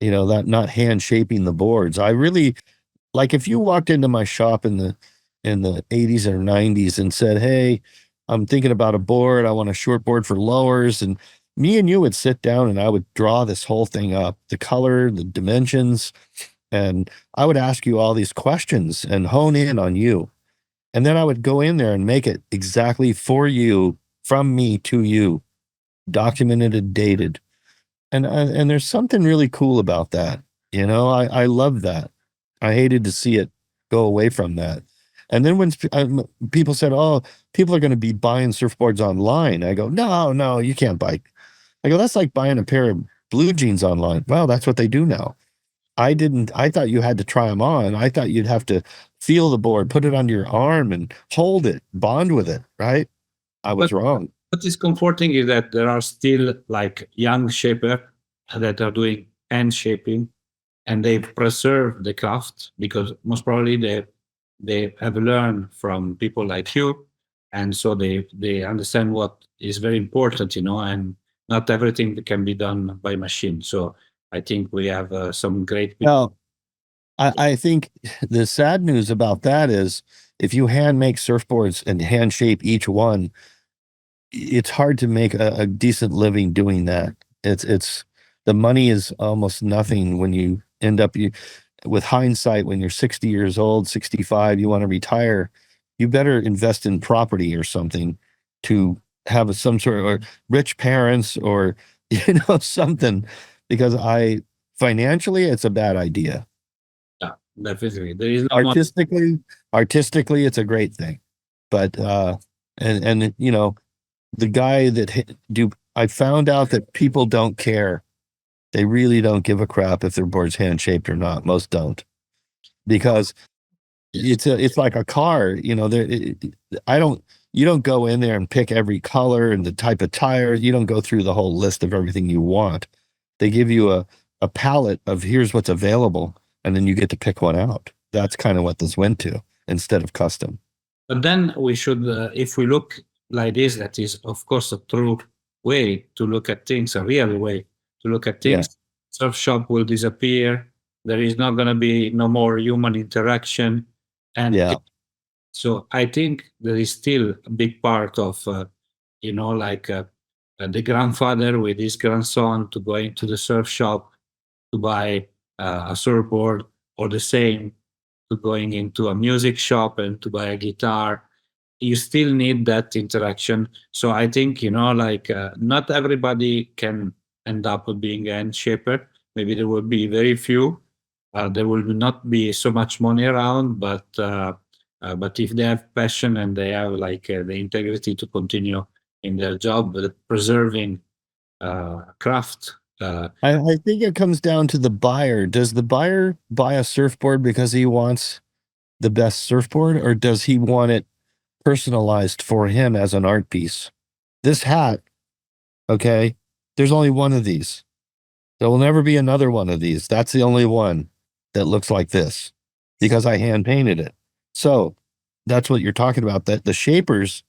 Speaker 2: that not hand shaping the boards. I really like if you walked into my shop in the 80s or 90s and said, "Hey, I'm thinking about a board. I want a short board for lowers." And me and you would sit down and I would draw this whole thing up, the color, the dimensions, and I would ask you all these questions and hone in on you. And then I would go in there and make it exactly for you, from me to you, documented and dated. And there's something really cool about that. I love that. I hated to see it go away from that. And then when people said, "Oh, people are going to be buying surfboards online," I go, "No, no, you can't buy." I go, "That's like buying a pair of blue jeans online." Well, that's what they do now. I thought you had to try them on. I thought you'd have to feel the board, put it under your arm and hold it, bond with it, right? I was
Speaker 1: But
Speaker 2: wrong.
Speaker 1: what is comforting is that there are still like young shapers that are doing hand shaping and they preserve the craft because most probably they have learned from people like you, and so they understand what is very important, and not everything can be done by machine. So I think we have some great people.
Speaker 2: Well, I think the sad news about that is if you hand make surfboards and hand shape each one, it's hard to make a decent living doing that. It's the money is almost nothing when you end up with hindsight, when you're 60 years old, 65, you want to retire, you better invest in property or something to have some sort of or rich parents or something because financially it's a bad idea.
Speaker 1: Yeah, definitely there is not much.
Speaker 2: Artistically it's a great thing. But and the guy that I found out that people don't care. They really don't give a crap if their board's hand shaped or not. Most don't, because it's like a car. You don't go in there and pick every color and the type of tire. You don't go through the whole list of everything you want. They give you a palette of here's what's available, and then you get to pick one out. That's kind of what this went to instead of custom.
Speaker 1: But then we should, if we look like this, that is, of course, a true way to look at things, a real way to look at things. Surf shop will disappear. There is not going to be no more human interaction. And so I think there is still a big part of, like the grandfather with his grandson to go into the surf shop to buy a surfboard, or the same to going into a music shop and to buy a guitar. You still need that interaction. So I think, like not everybody can end up being a hand shaper. Maybe there will be very few. There will not be so much money around, but if they have passion and they have like the integrity to continue in their job, preserving craft.
Speaker 2: I think it comes down to the buyer. Does the buyer buy a surfboard because he wants the best surfboard, or does he want it personalized for him as an art piece? This hat, okay, there's only one of these. There will never be another one of these. That's the only one that looks like this because I hand painted it. So that's what you're talking about, that the shapers,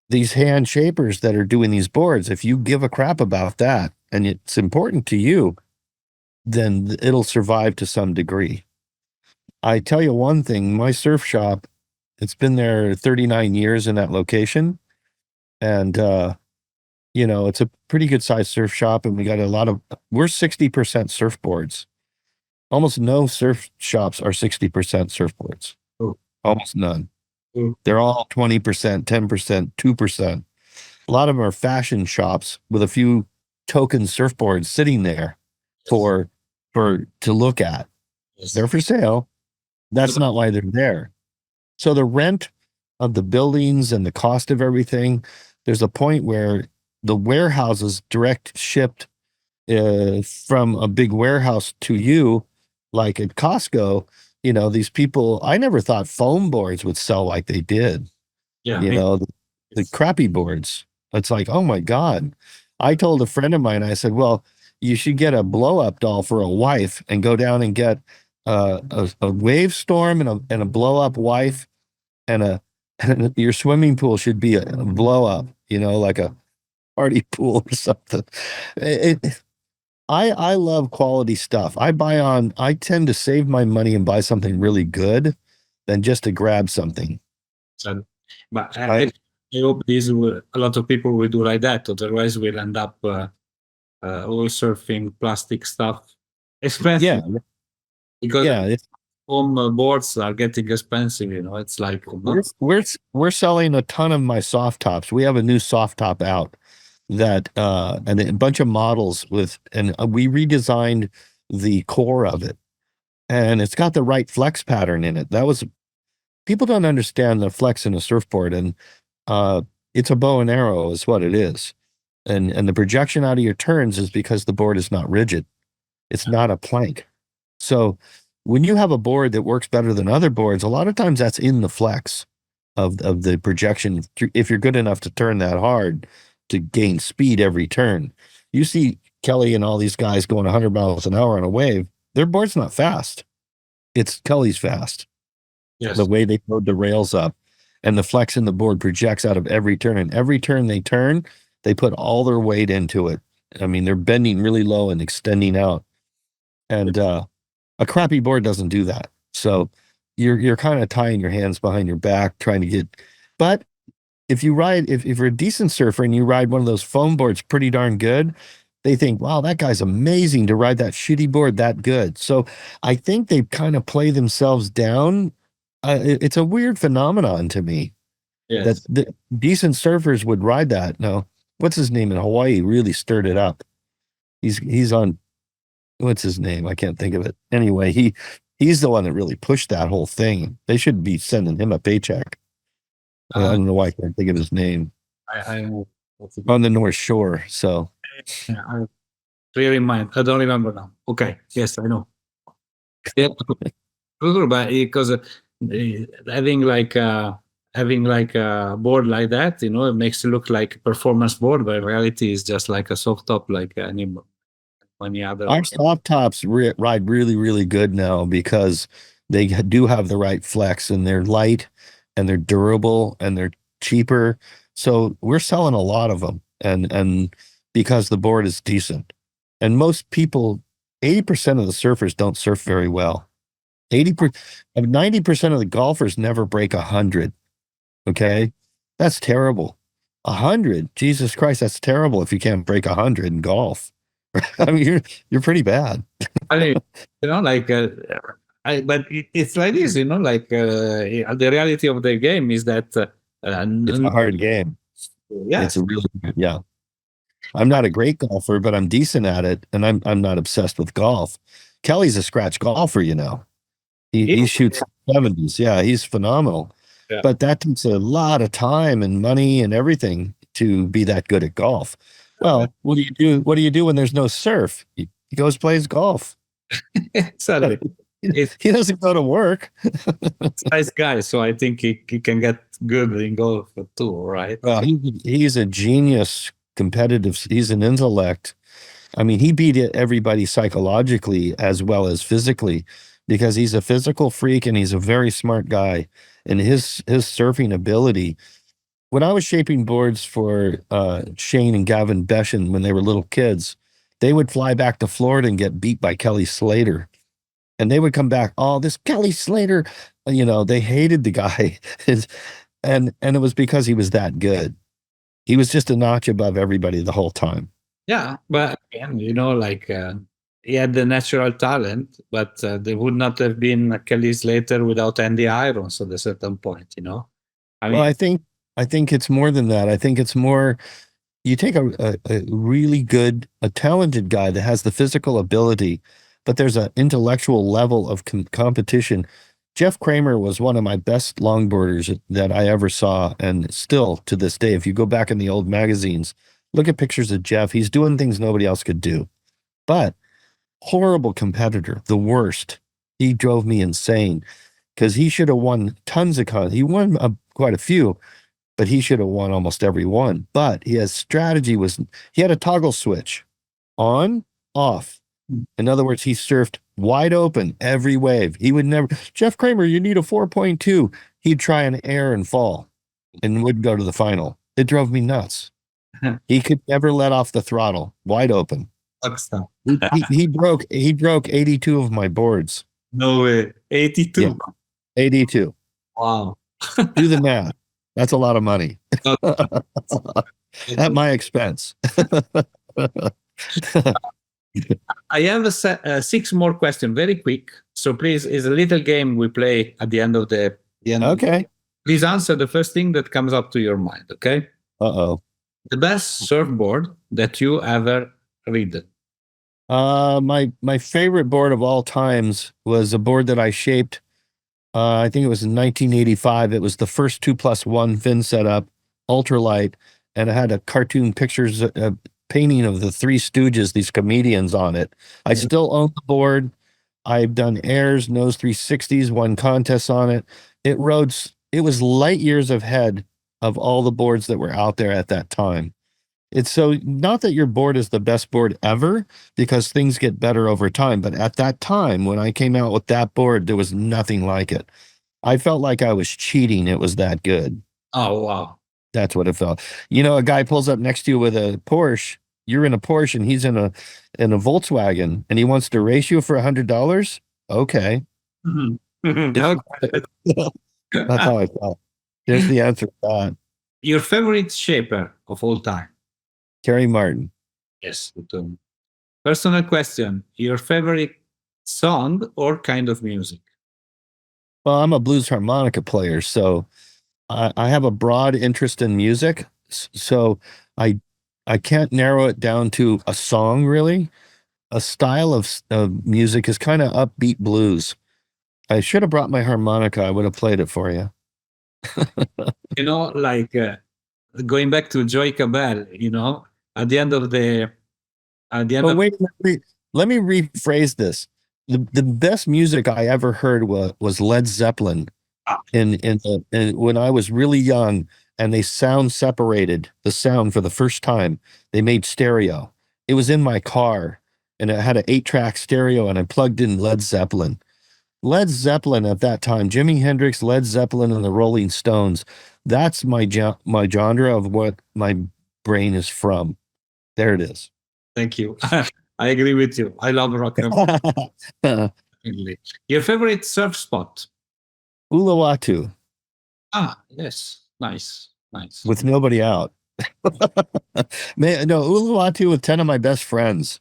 Speaker 2: these hand shapers that are doing these boards, if you give a crap about that and it's important to you, then it'll survive to some degree. I tell you one thing, my surf shop, it's been there 39 years in that location. And, it's a pretty good sized surf shop and we got we're 60% surfboards. Almost no surf shops are 60% surfboards.
Speaker 1: Oh.
Speaker 2: Almost none.
Speaker 1: Oh.
Speaker 2: They're all 20%, 10%, 2%. A lot of them are fashion shops with a few token surfboards sitting there to look at. They're for sale. That's not why they're there. So the rent of the buildings and the cost of everything, there's a point where the warehouses direct shipped from a big warehouse to you like at Costco, these people, I never thought foam boards would sell like they did.
Speaker 1: Yeah.
Speaker 2: The crappy boards. It's like, oh my God. I told a friend of mine, I said, well, you should get a blow up doll for a wife and go down and get a wave storm and a blow up wife and your swimming pool should be a blow up, like a party pool or something. I love quality stuff. I tend to save my money and buy something really good than just to grab something.
Speaker 1: So, but I hope a lot of people will do like that. Otherwise, we'll end up all surfing plastic stuff. Expensive.
Speaker 2: Yeah.
Speaker 1: Because home boards are getting expensive. It's like
Speaker 2: we're selling a ton of my soft tops. We have a new soft top out that and a bunch of models and we redesigned the core of it, and it's got the right flex pattern in it. People don't understand the flex in a surfboard, and it's a bow and arrow is what it is, and the projection out of your turns is because the board is not rigid. It's not a plank. So when you have a board that works better than other boards, a lot of times that's in the flex of the projection. If you're good enough to turn that hard to gain speed every turn. You see Kelly and all these guys going 100 miles an hour on a wave. Their board's not fast. It's Kelly's fast.
Speaker 1: Yes.
Speaker 2: The way they load the rails up and the flex in the board projects out of every turn. And every turn they turn, they put all their weight into it. I mean, they're bending really low and extending out. And a crappy board doesn't do that. So you're kind of tying your hands behind your back, trying to get, but if you're a decent surfer and you ride one of those foam boards pretty darn good, they think, wow, that guy's amazing to ride that shitty board that good. So I think they kind of play themselves down. It's a weird phenomenon to me.
Speaker 1: Yes.
Speaker 2: That the decent surfers would ride that. No, what's his name in Hawaii really stirred it up. He's on, what's his name? I can't think of it. Anyway, he's the one that really pushed that whole thing. They should be sending him a paycheck. I don't know why I can't think of his name. On the North Shore. So
Speaker 1: I don't remember now. Okay. Yes, I know. Yeah, but because having like a board like that, it makes it look like a performance board, but in reality it's just like a soft top, like any other.
Speaker 2: Our soft tops ride really, really good now because they do have the right flex and they're light and they're durable and they're cheaper. So we're selling a lot of them and because the board is decent. And most people, 80% of the surfers don't surf very well. 90% of the golfers never break 100. Okay. That's terrible. 100. Jesus Christ. That's terrible. If you can't break 100 in golf. I mean, you're pretty bad.
Speaker 1: I mean, but it's like this, like the reality of the game is that
Speaker 2: it's a hard game.
Speaker 1: Yeah,
Speaker 2: it's a really yeah. I'm not a great golfer, but I'm decent at it, and I'm not obsessed with golf. Kelly's a scratch golfer, He shoots 70s. Yeah, he's phenomenal.
Speaker 1: Yeah.
Speaker 2: But that takes a lot of time and money and everything to be that good at golf. Well, what do you do? What do you do when there's no surf? He goes plays golf.
Speaker 1: Exactly.
Speaker 2: He doesn't go to work.
Speaker 1: He's a nice guy, so I think he can get good in golf too, right?
Speaker 2: Well, he's a genius, competitive. He's an intellect. I mean, he beat everybody psychologically as well as physically because he's a physical freak and he's a very smart guy. And his surfing ability. When I was shaping boards for Shane and Gavin Beshan when they were little kids, they would fly back to Florida and get beat by Kelly Slater. And they would come back, oh, this Kelly Slater, they hated the guy. and it was because he was that good. He was just a notch above everybody the whole time.
Speaker 1: Yeah, but again, he had the natural talent, but there would not have been Kelly Slater without Andy Irons at a certain point, I mean,
Speaker 2: well, I think it's more than that. I think it's more, you take a really good, a talented guy that has the physical ability, but there's an intellectual level of competition. Jeff Kramer was one of my best longboarders that I ever saw. And still to this day, if you go back in the old magazines, look at pictures of Jeff, he's doing things nobody else could do, but horrible competitor, the worst. He drove me insane because he should have won tons of contests. He won quite a few, but he should have won almost every one. But his strategy was he had a toggle switch on, off. In other words, he surfed wide open every wave. He would never, Jeff Kramer, you need a 4.2. He'd try an air and fall and would go to the final. It drove me nuts. He could never let off the throttle, wide open. He broke 82 of my boards.
Speaker 1: No way. 82.
Speaker 2: Yeah, 82.
Speaker 1: Wow.
Speaker 2: Do the math. That's a lot of money. At my expense.
Speaker 1: I have 6 more questions, very quick. So please, it's a little game we play at the end of the
Speaker 2: Okay.
Speaker 1: Please answer the first thing that comes up to your mind, okay?
Speaker 2: Uh-oh.
Speaker 1: The best surfboard that you ever read.
Speaker 2: My favorite board of all times was a board that I shaped. I think it was in 1985. It was the first 2+1 fin setup, ultralight, and it had a cartoon pictures painting of the Three Stooges, these comedians on it. I still own the board. I've done airs, nose 360s, won contests on it. It was light years ahead of all the boards that were out there at that time. It's so not that your board is the best board ever, because things get better over time. But at that time, when I came out with that board, there was nothing like it. I felt like I was cheating. It was that good.
Speaker 1: Oh, wow.
Speaker 2: That's what it felt. You know, a guy pulls up next to you with a Porsche. You're in a Porsche and he's in a Volkswagen, and he wants to race you for $100. Okay. That's how I felt. There's the answer to that.
Speaker 1: Your favorite shaper of all time?
Speaker 2: Kerry Martin.
Speaker 1: Yes. Personal question. Your favorite song or kind of music?
Speaker 2: Well, I'm a blues harmonica player, so I have a broad interest in music. So I can't narrow it down to a song, really. A style of music is kind of upbeat blues. I should have brought my harmonica. I would have played it for you.
Speaker 1: You know, like going back to Joy Cabell, you know, at the end of the
Speaker 2: wait, let me rephrase this. The best music I ever heard was Led Zeppelin when I was really young, and they sound separated the sound for the first time. They made stereo. It was in my car, and it had an 8-track stereo, and I plugged in Led Zeppelin. Led Zeppelin at that time, Jimi Hendrix, Led Zeppelin, and the Rolling Stones. That's my genre of what my brain is from. There it is.
Speaker 1: Thank you. I agree with you. I love rock and roll. Your favorite surf spot?
Speaker 2: Uluwatu.
Speaker 1: Yes. Nice.
Speaker 2: With nobody out. Uluwatu with 10 of my best friends.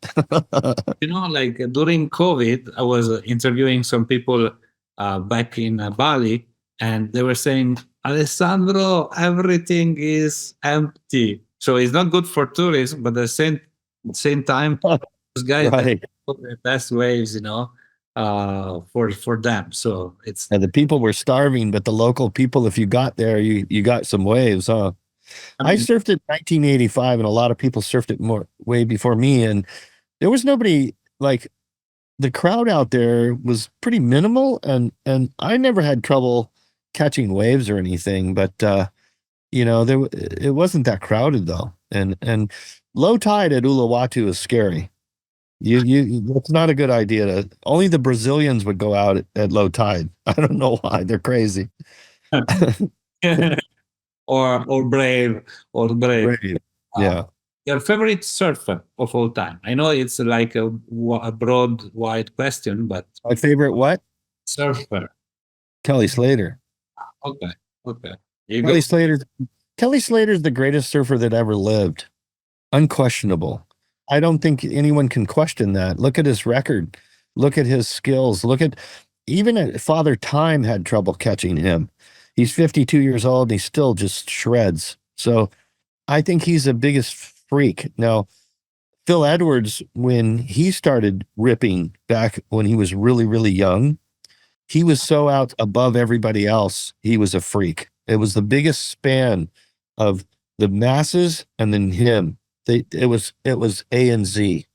Speaker 1: You know, like during COVID, I was interviewing some people back in Bali, and they were saying, Alessandro, everything is empty. So it's not good for tourists, but at the same time, those guys put the best waves, you know, for them. So it's
Speaker 2: and the people were starving, but the local people, if you got there, you got some waves, huh? I surfed it in 1985, and a lot of people surfed it way before me, and there was nobody. Like, the crowd out there was pretty minimal, and I never had trouble catching waves or anything, but you know, it wasn't that crowded though, and low tide at Uluwatu is scary. It's not a good idea. Only the Brazilians would go out at low tide. I don't know why. They're crazy.
Speaker 1: or brave.
Speaker 2: Yeah.
Speaker 1: Your favorite surfer of all time? I know it's like a broad, wide question, but
Speaker 2: my favorite what?
Speaker 1: Surfer.
Speaker 2: Kelly Slater.
Speaker 1: Okay.
Speaker 2: Kelly Slater's the greatest surfer that ever lived. Unquestionable. I don't think anyone can question that. Look at his record. Look at his skills. Even Father Time had trouble catching him. He's 52 years old and he still just shreds. So I think he's the biggest freak. Now, Phil Edwards, when he started ripping back when he was really, really young, he was so out above everybody else. He was a freak. It was the biggest span of the masses and then him. It was A and Z.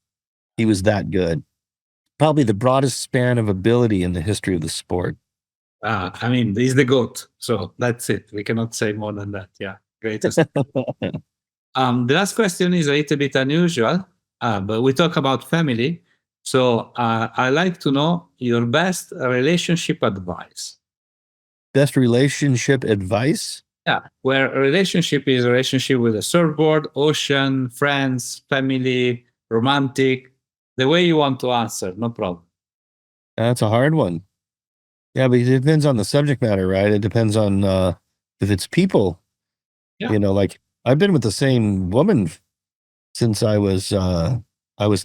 Speaker 2: He was that good. probably the broadest span of ability in the history of the sport.
Speaker 1: I mean, he's the GOAT. So that's it. We cannot say more than that. Yeah. Greatest. The last question is a little bit unusual, but we talk about family. So I like to know your best relationship advice.
Speaker 2: Best relationship advice?
Speaker 1: Yeah, where a relationship is a relationship with a surfboard, ocean, friends, family, romantic, the way you want to answer, no problem.
Speaker 2: That's a hard one. Yeah, but it depends on the subject matter, right? It depends on if it's people.
Speaker 1: Yeah.
Speaker 2: You know, like I've been with the same woman since I was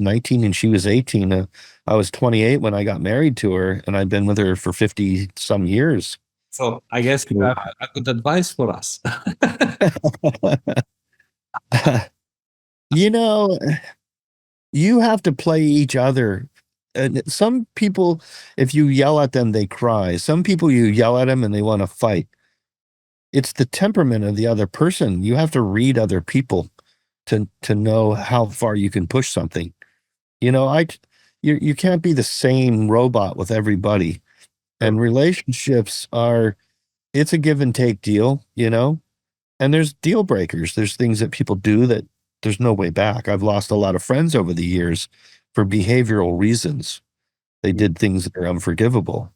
Speaker 2: 19 and she was 18. I was 28 when I got married to her, and I've been with her for 50 some years.
Speaker 1: So I guess you have a good advice for us.
Speaker 2: You know, you have to play each other. And some people, if you yell at them, they cry. Some people, you yell at them and they want to fight. It's the temperament of the other person. You have to read other people to know how far you can push something. You know, you can't be the same robot with everybody. And relationships it's a give and take deal, you know? And there's deal breakers. There's things that people do that there's no way back. I've lost a lot of friends over the years for behavioral reasons. They did things that are unforgivable.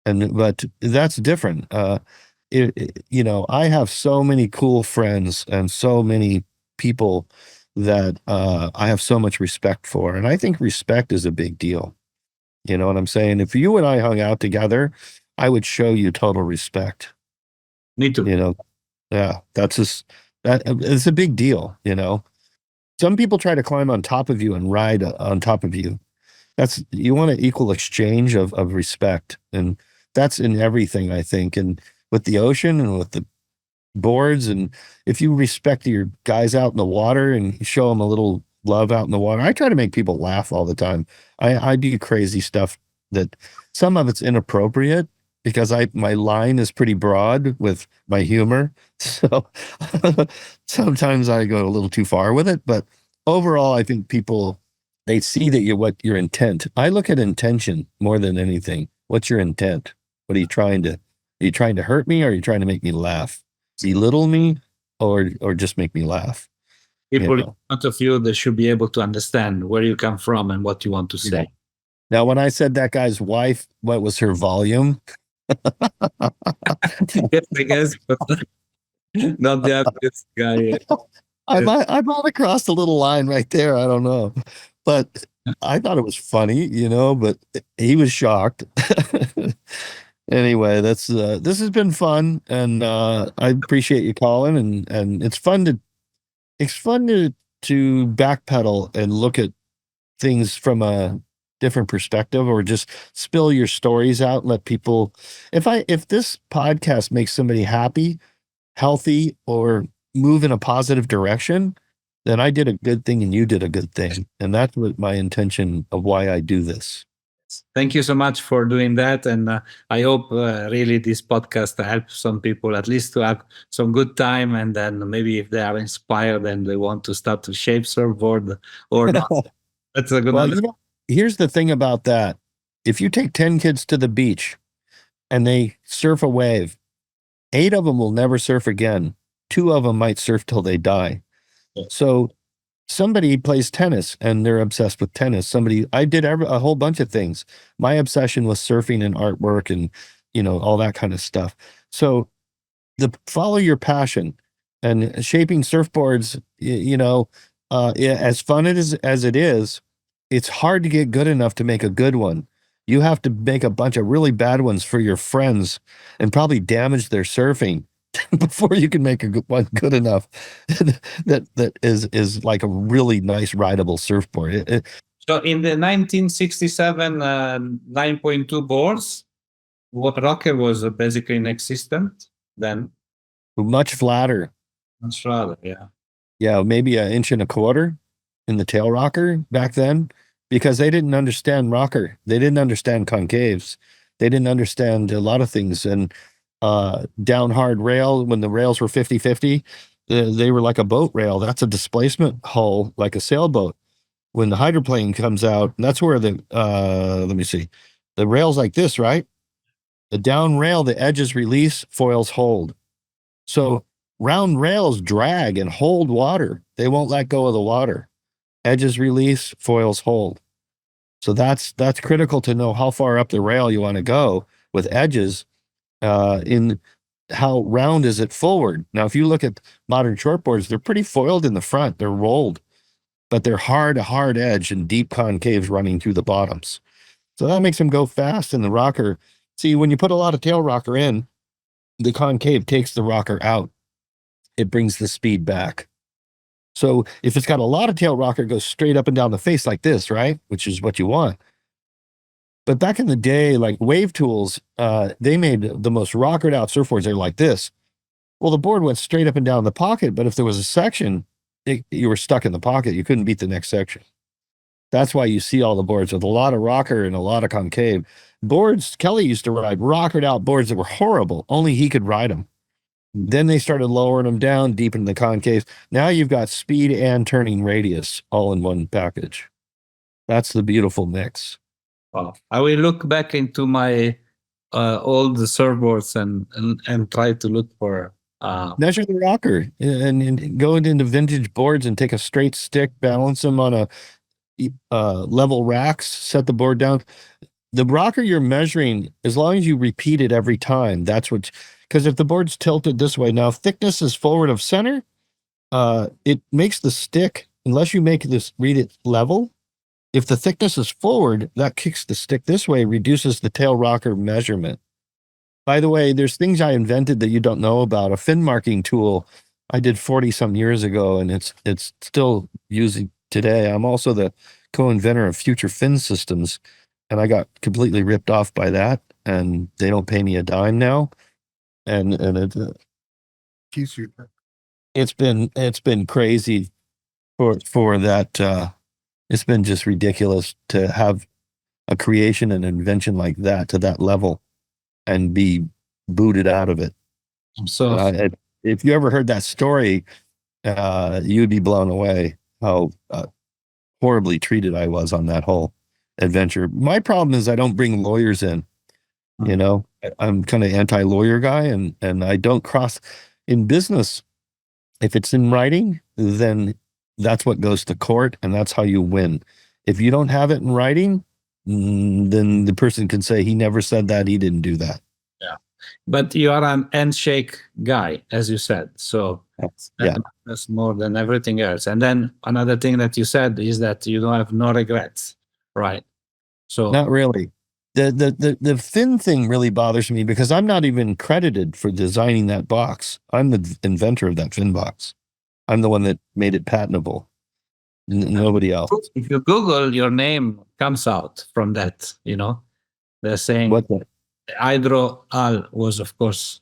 Speaker 2: But that's different. You know, I have so many cool friends and so many people that I have so much respect for. And I think respect is a big deal. You know what I'm saying? If you and I hung out together, I would show you total respect.
Speaker 1: Me too.
Speaker 2: You know, yeah, it's a big deal, you know. Some people try to climb on top of you and ride on top of you. You want an equal exchange of respect. And that's in everything, I think. And with the ocean and with the boards, and if you respect your guys out in the water and show them a little love out in the water. I try to make people laugh all the time. I do crazy stuff that some of it's inappropriate because my line is pretty broad with my humor. So sometimes I go a little too far with it, but overall I think people, they see that what your intent. I look at intention more than anything. What's your intent? What are you trying to hurt me, or are you trying to make me laugh? Belittle me, or just make me laugh?
Speaker 1: People in front of you, they should be able to understand where you come from and what you want to say.
Speaker 2: Now, when I said that guy's wife, what was her volume?
Speaker 1: Yes, I guess, but not the obvious guy.
Speaker 2: I might have crossed a little line right there. I don't know. But I thought it was funny, you know, but he was shocked. Anyway, this has been fun, and I appreciate you calling, and it's fun to backpedal and look at things from a different perspective, or just spill your stories out and let people, if this podcast makes somebody happy, healthy, or move in a positive direction, then I did a good thing and you did a good thing. And that's what my intention of why I do this.
Speaker 1: Thank you so much for doing that. And I hope really this podcast helps some people at least to have some good time. And then maybe if they are inspired and they want to start to shape surfboard or not. That's a good one.
Speaker 2: You know, here's the thing about that. If you take 10 kids to the beach and they surf a wave, 8 of them will never surf again. 2 of them might surf till they die. So somebody plays tennis and they're obsessed with tennis. I did a whole bunch of things. My obsession was surfing and artwork and, you know, all that kind of stuff. So follow your passion, and shaping surfboards, you know, as fun as it is, it's hard to get good enough to make a good one. You have to make a bunch of really bad ones for your friends and probably damage their surfing before you can make a good one good enough that is like a really nice rideable surfboard.
Speaker 1: So in the 1967 9.2 boards, what rocker was basically inexistent then?
Speaker 2: Much flatter.
Speaker 1: Much flatter, yeah.
Speaker 2: Yeah, maybe 1.25 inches in the tail rocker back then, because they didn't understand rocker. They didn't understand concaves. They didn't understand a lot of things. And down hard rail, when the rails were 50-50, they were like a boat rail. That's a displacement hull, like a sailboat. when the hydroplane comes out, that's where the let me see, the rail's like this, right? The down rail, the edges release, foils hold. So round rails drag and hold water. They won't let go of the water. Edges release, foils hold. So that's critical to know how far up the rail you want to go with edges, in how round is it forward. Now, if you look at modern shortboards, they're pretty foiled in the front. They're rolled, but they're hard edge and deep concaves running through the bottoms. So that makes them go fast in the rocker. See, when you put a lot of tail rocker in, the concave takes the rocker out. It brings the speed back. So if it's got a lot of tail rocker, it goes straight up and down the face like this, right? Which is what you want. But back in the day, like Wave Tools, they made the most rockered out surfboards. They're like this. Well, the board went straight up and down the pocket, but if there was a section, you were stuck in the pocket. You couldn't beat the next section. That's why you see all the boards with a lot of rocker and a lot of concave. Boards, Kelly used to ride rockered out boards that were horrible. Only he could ride them. Then they started lowering them down deep in the concaves. Now you've got speed and turning radius all in one package. That's the beautiful mix.
Speaker 1: Wow. I will look back into my old surfboards and try to look for
Speaker 2: measure the rocker and go into vintage boards and take a straight stick, balance them on a level racks, set the board down. The rocker you're measuring, as long as you repeat it every time, that's what, because if the board's tilted this way, now if thickness is forward of center, it makes the stick, unless you make this, read it level, if the thickness is forward, that kicks the stick this way, reduces the tail rocker measurement. By the way, there's things I invented that you don't know about. A fin marking tool I did 40 some years ago, and it's still using today. I'm also the co-inventor of future fin systems, and I got completely ripped off by that, and they don't pay me a dime now. And it's been crazy for that. It's been just ridiculous to have a creation and invention like that to that level and be booted out of it.
Speaker 1: So
Speaker 2: if you ever heard that story, you'd be blown away how horribly treated I was on that whole adventure. My problem is I don't bring lawyers in. You know, I'm kind of anti-lawyer guy, and I don't cross in business. If it's in writing, then that's what goes to court, and that's how you win. If you don't have it in writing, then the person can say he never said that, he didn't do that.
Speaker 1: Yeah, but you are an handshake guy, as you said, so that's more than everything else. And then another thing that you said is that you don't have no regrets, right? So
Speaker 2: not really. The fin thing really bothers me because I'm not even credited for designing that box. I'm the inventor of that fin box. I'm the one that made it patentable. Nobody else.
Speaker 1: If you Google, your name comes out from that, you know. They're saying
Speaker 2: what the
Speaker 1: Hydro Al was, of course.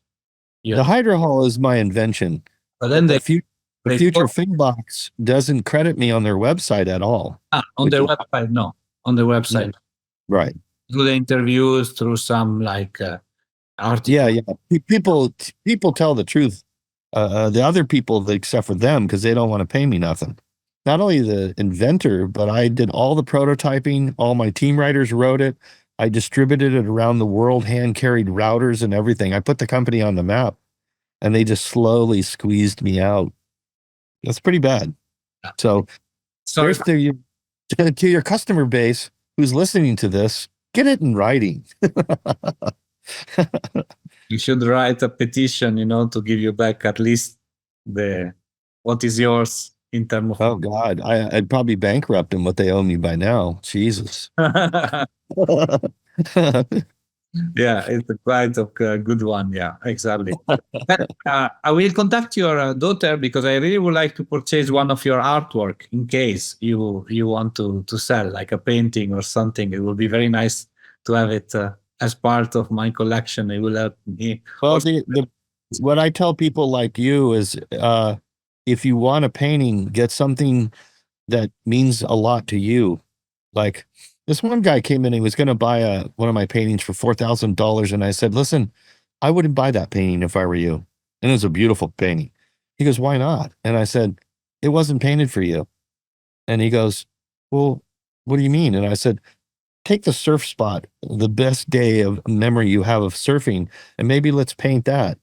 Speaker 2: The Hydro Hull is my invention.
Speaker 1: But then
Speaker 2: the future fin box doesn't credit me on their website at all.
Speaker 1: On their website, no. On their website.
Speaker 2: No. Right.
Speaker 1: Through the interviews, through some like articles.
Speaker 2: Yeah. People tell the truth. The other people, except for them, because they don't want to pay me nothing. Not only the inventor, but I did all the prototyping. All my team writers wrote it. I distributed it around the world, hand-carried routers and everything. I put the company on the map, and they just slowly squeezed me out. That's pretty bad. So,
Speaker 1: sorry
Speaker 2: to your customer base who's listening to this, get it in writing.
Speaker 1: You should write a petition, you know, to give you back at least what is yours in terms of.
Speaker 2: Oh God, I'd probably bankrupt them what they owe me by now. Jesus.
Speaker 1: Yeah, it's a quite a good one. Yeah, exactly. I will contact your daughter because I really would like to purchase one of your artwork in case you want to sell like a painting or something. It will be very nice to have it as part of my collection. It will help me.
Speaker 2: Well, what I tell people like you is if you want a painting, get something that means a lot to you. Like this one guy came in, he was going to buy one of my paintings for $4,000. And I said, listen, I wouldn't buy that painting if I were you. And it was a beautiful painting. He goes, why not? And I said, it wasn't painted for you. And he goes, well, what do you mean? And I said, take the surf spot, the best day of memory you have of surfing, and maybe let's paint that,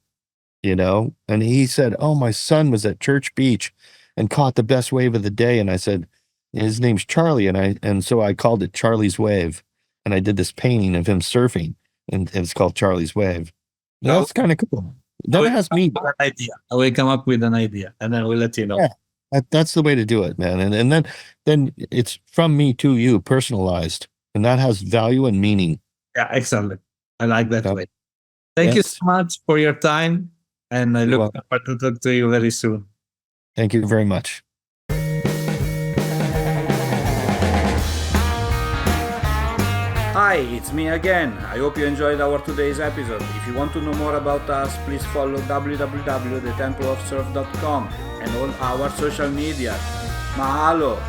Speaker 2: you know? And he said, oh, my son was at Church Beach and caught the best wave of the day. And I said, his name's Charlie. And so I called it Charlie's Wave. And I did this painting of him surfing, and it's called Charlie's Wave. That's kind of cool. That has me.
Speaker 1: An idea. I will come up with an idea, and then we'll let you know.
Speaker 2: Yeah, that's the way to do it, man. And then it's from me to you, personalized, and that has value and meaning.
Speaker 1: Yeah, excellent. I like that way. Thank you so much for your time, and I look forward to talk to you very soon.
Speaker 2: Thank you very much.
Speaker 1: Hi, it's me again. I hope you enjoyed our today's episode. If you want to know more about us, please follow www.thetempleofsurf.com and all our social media. Mahalo!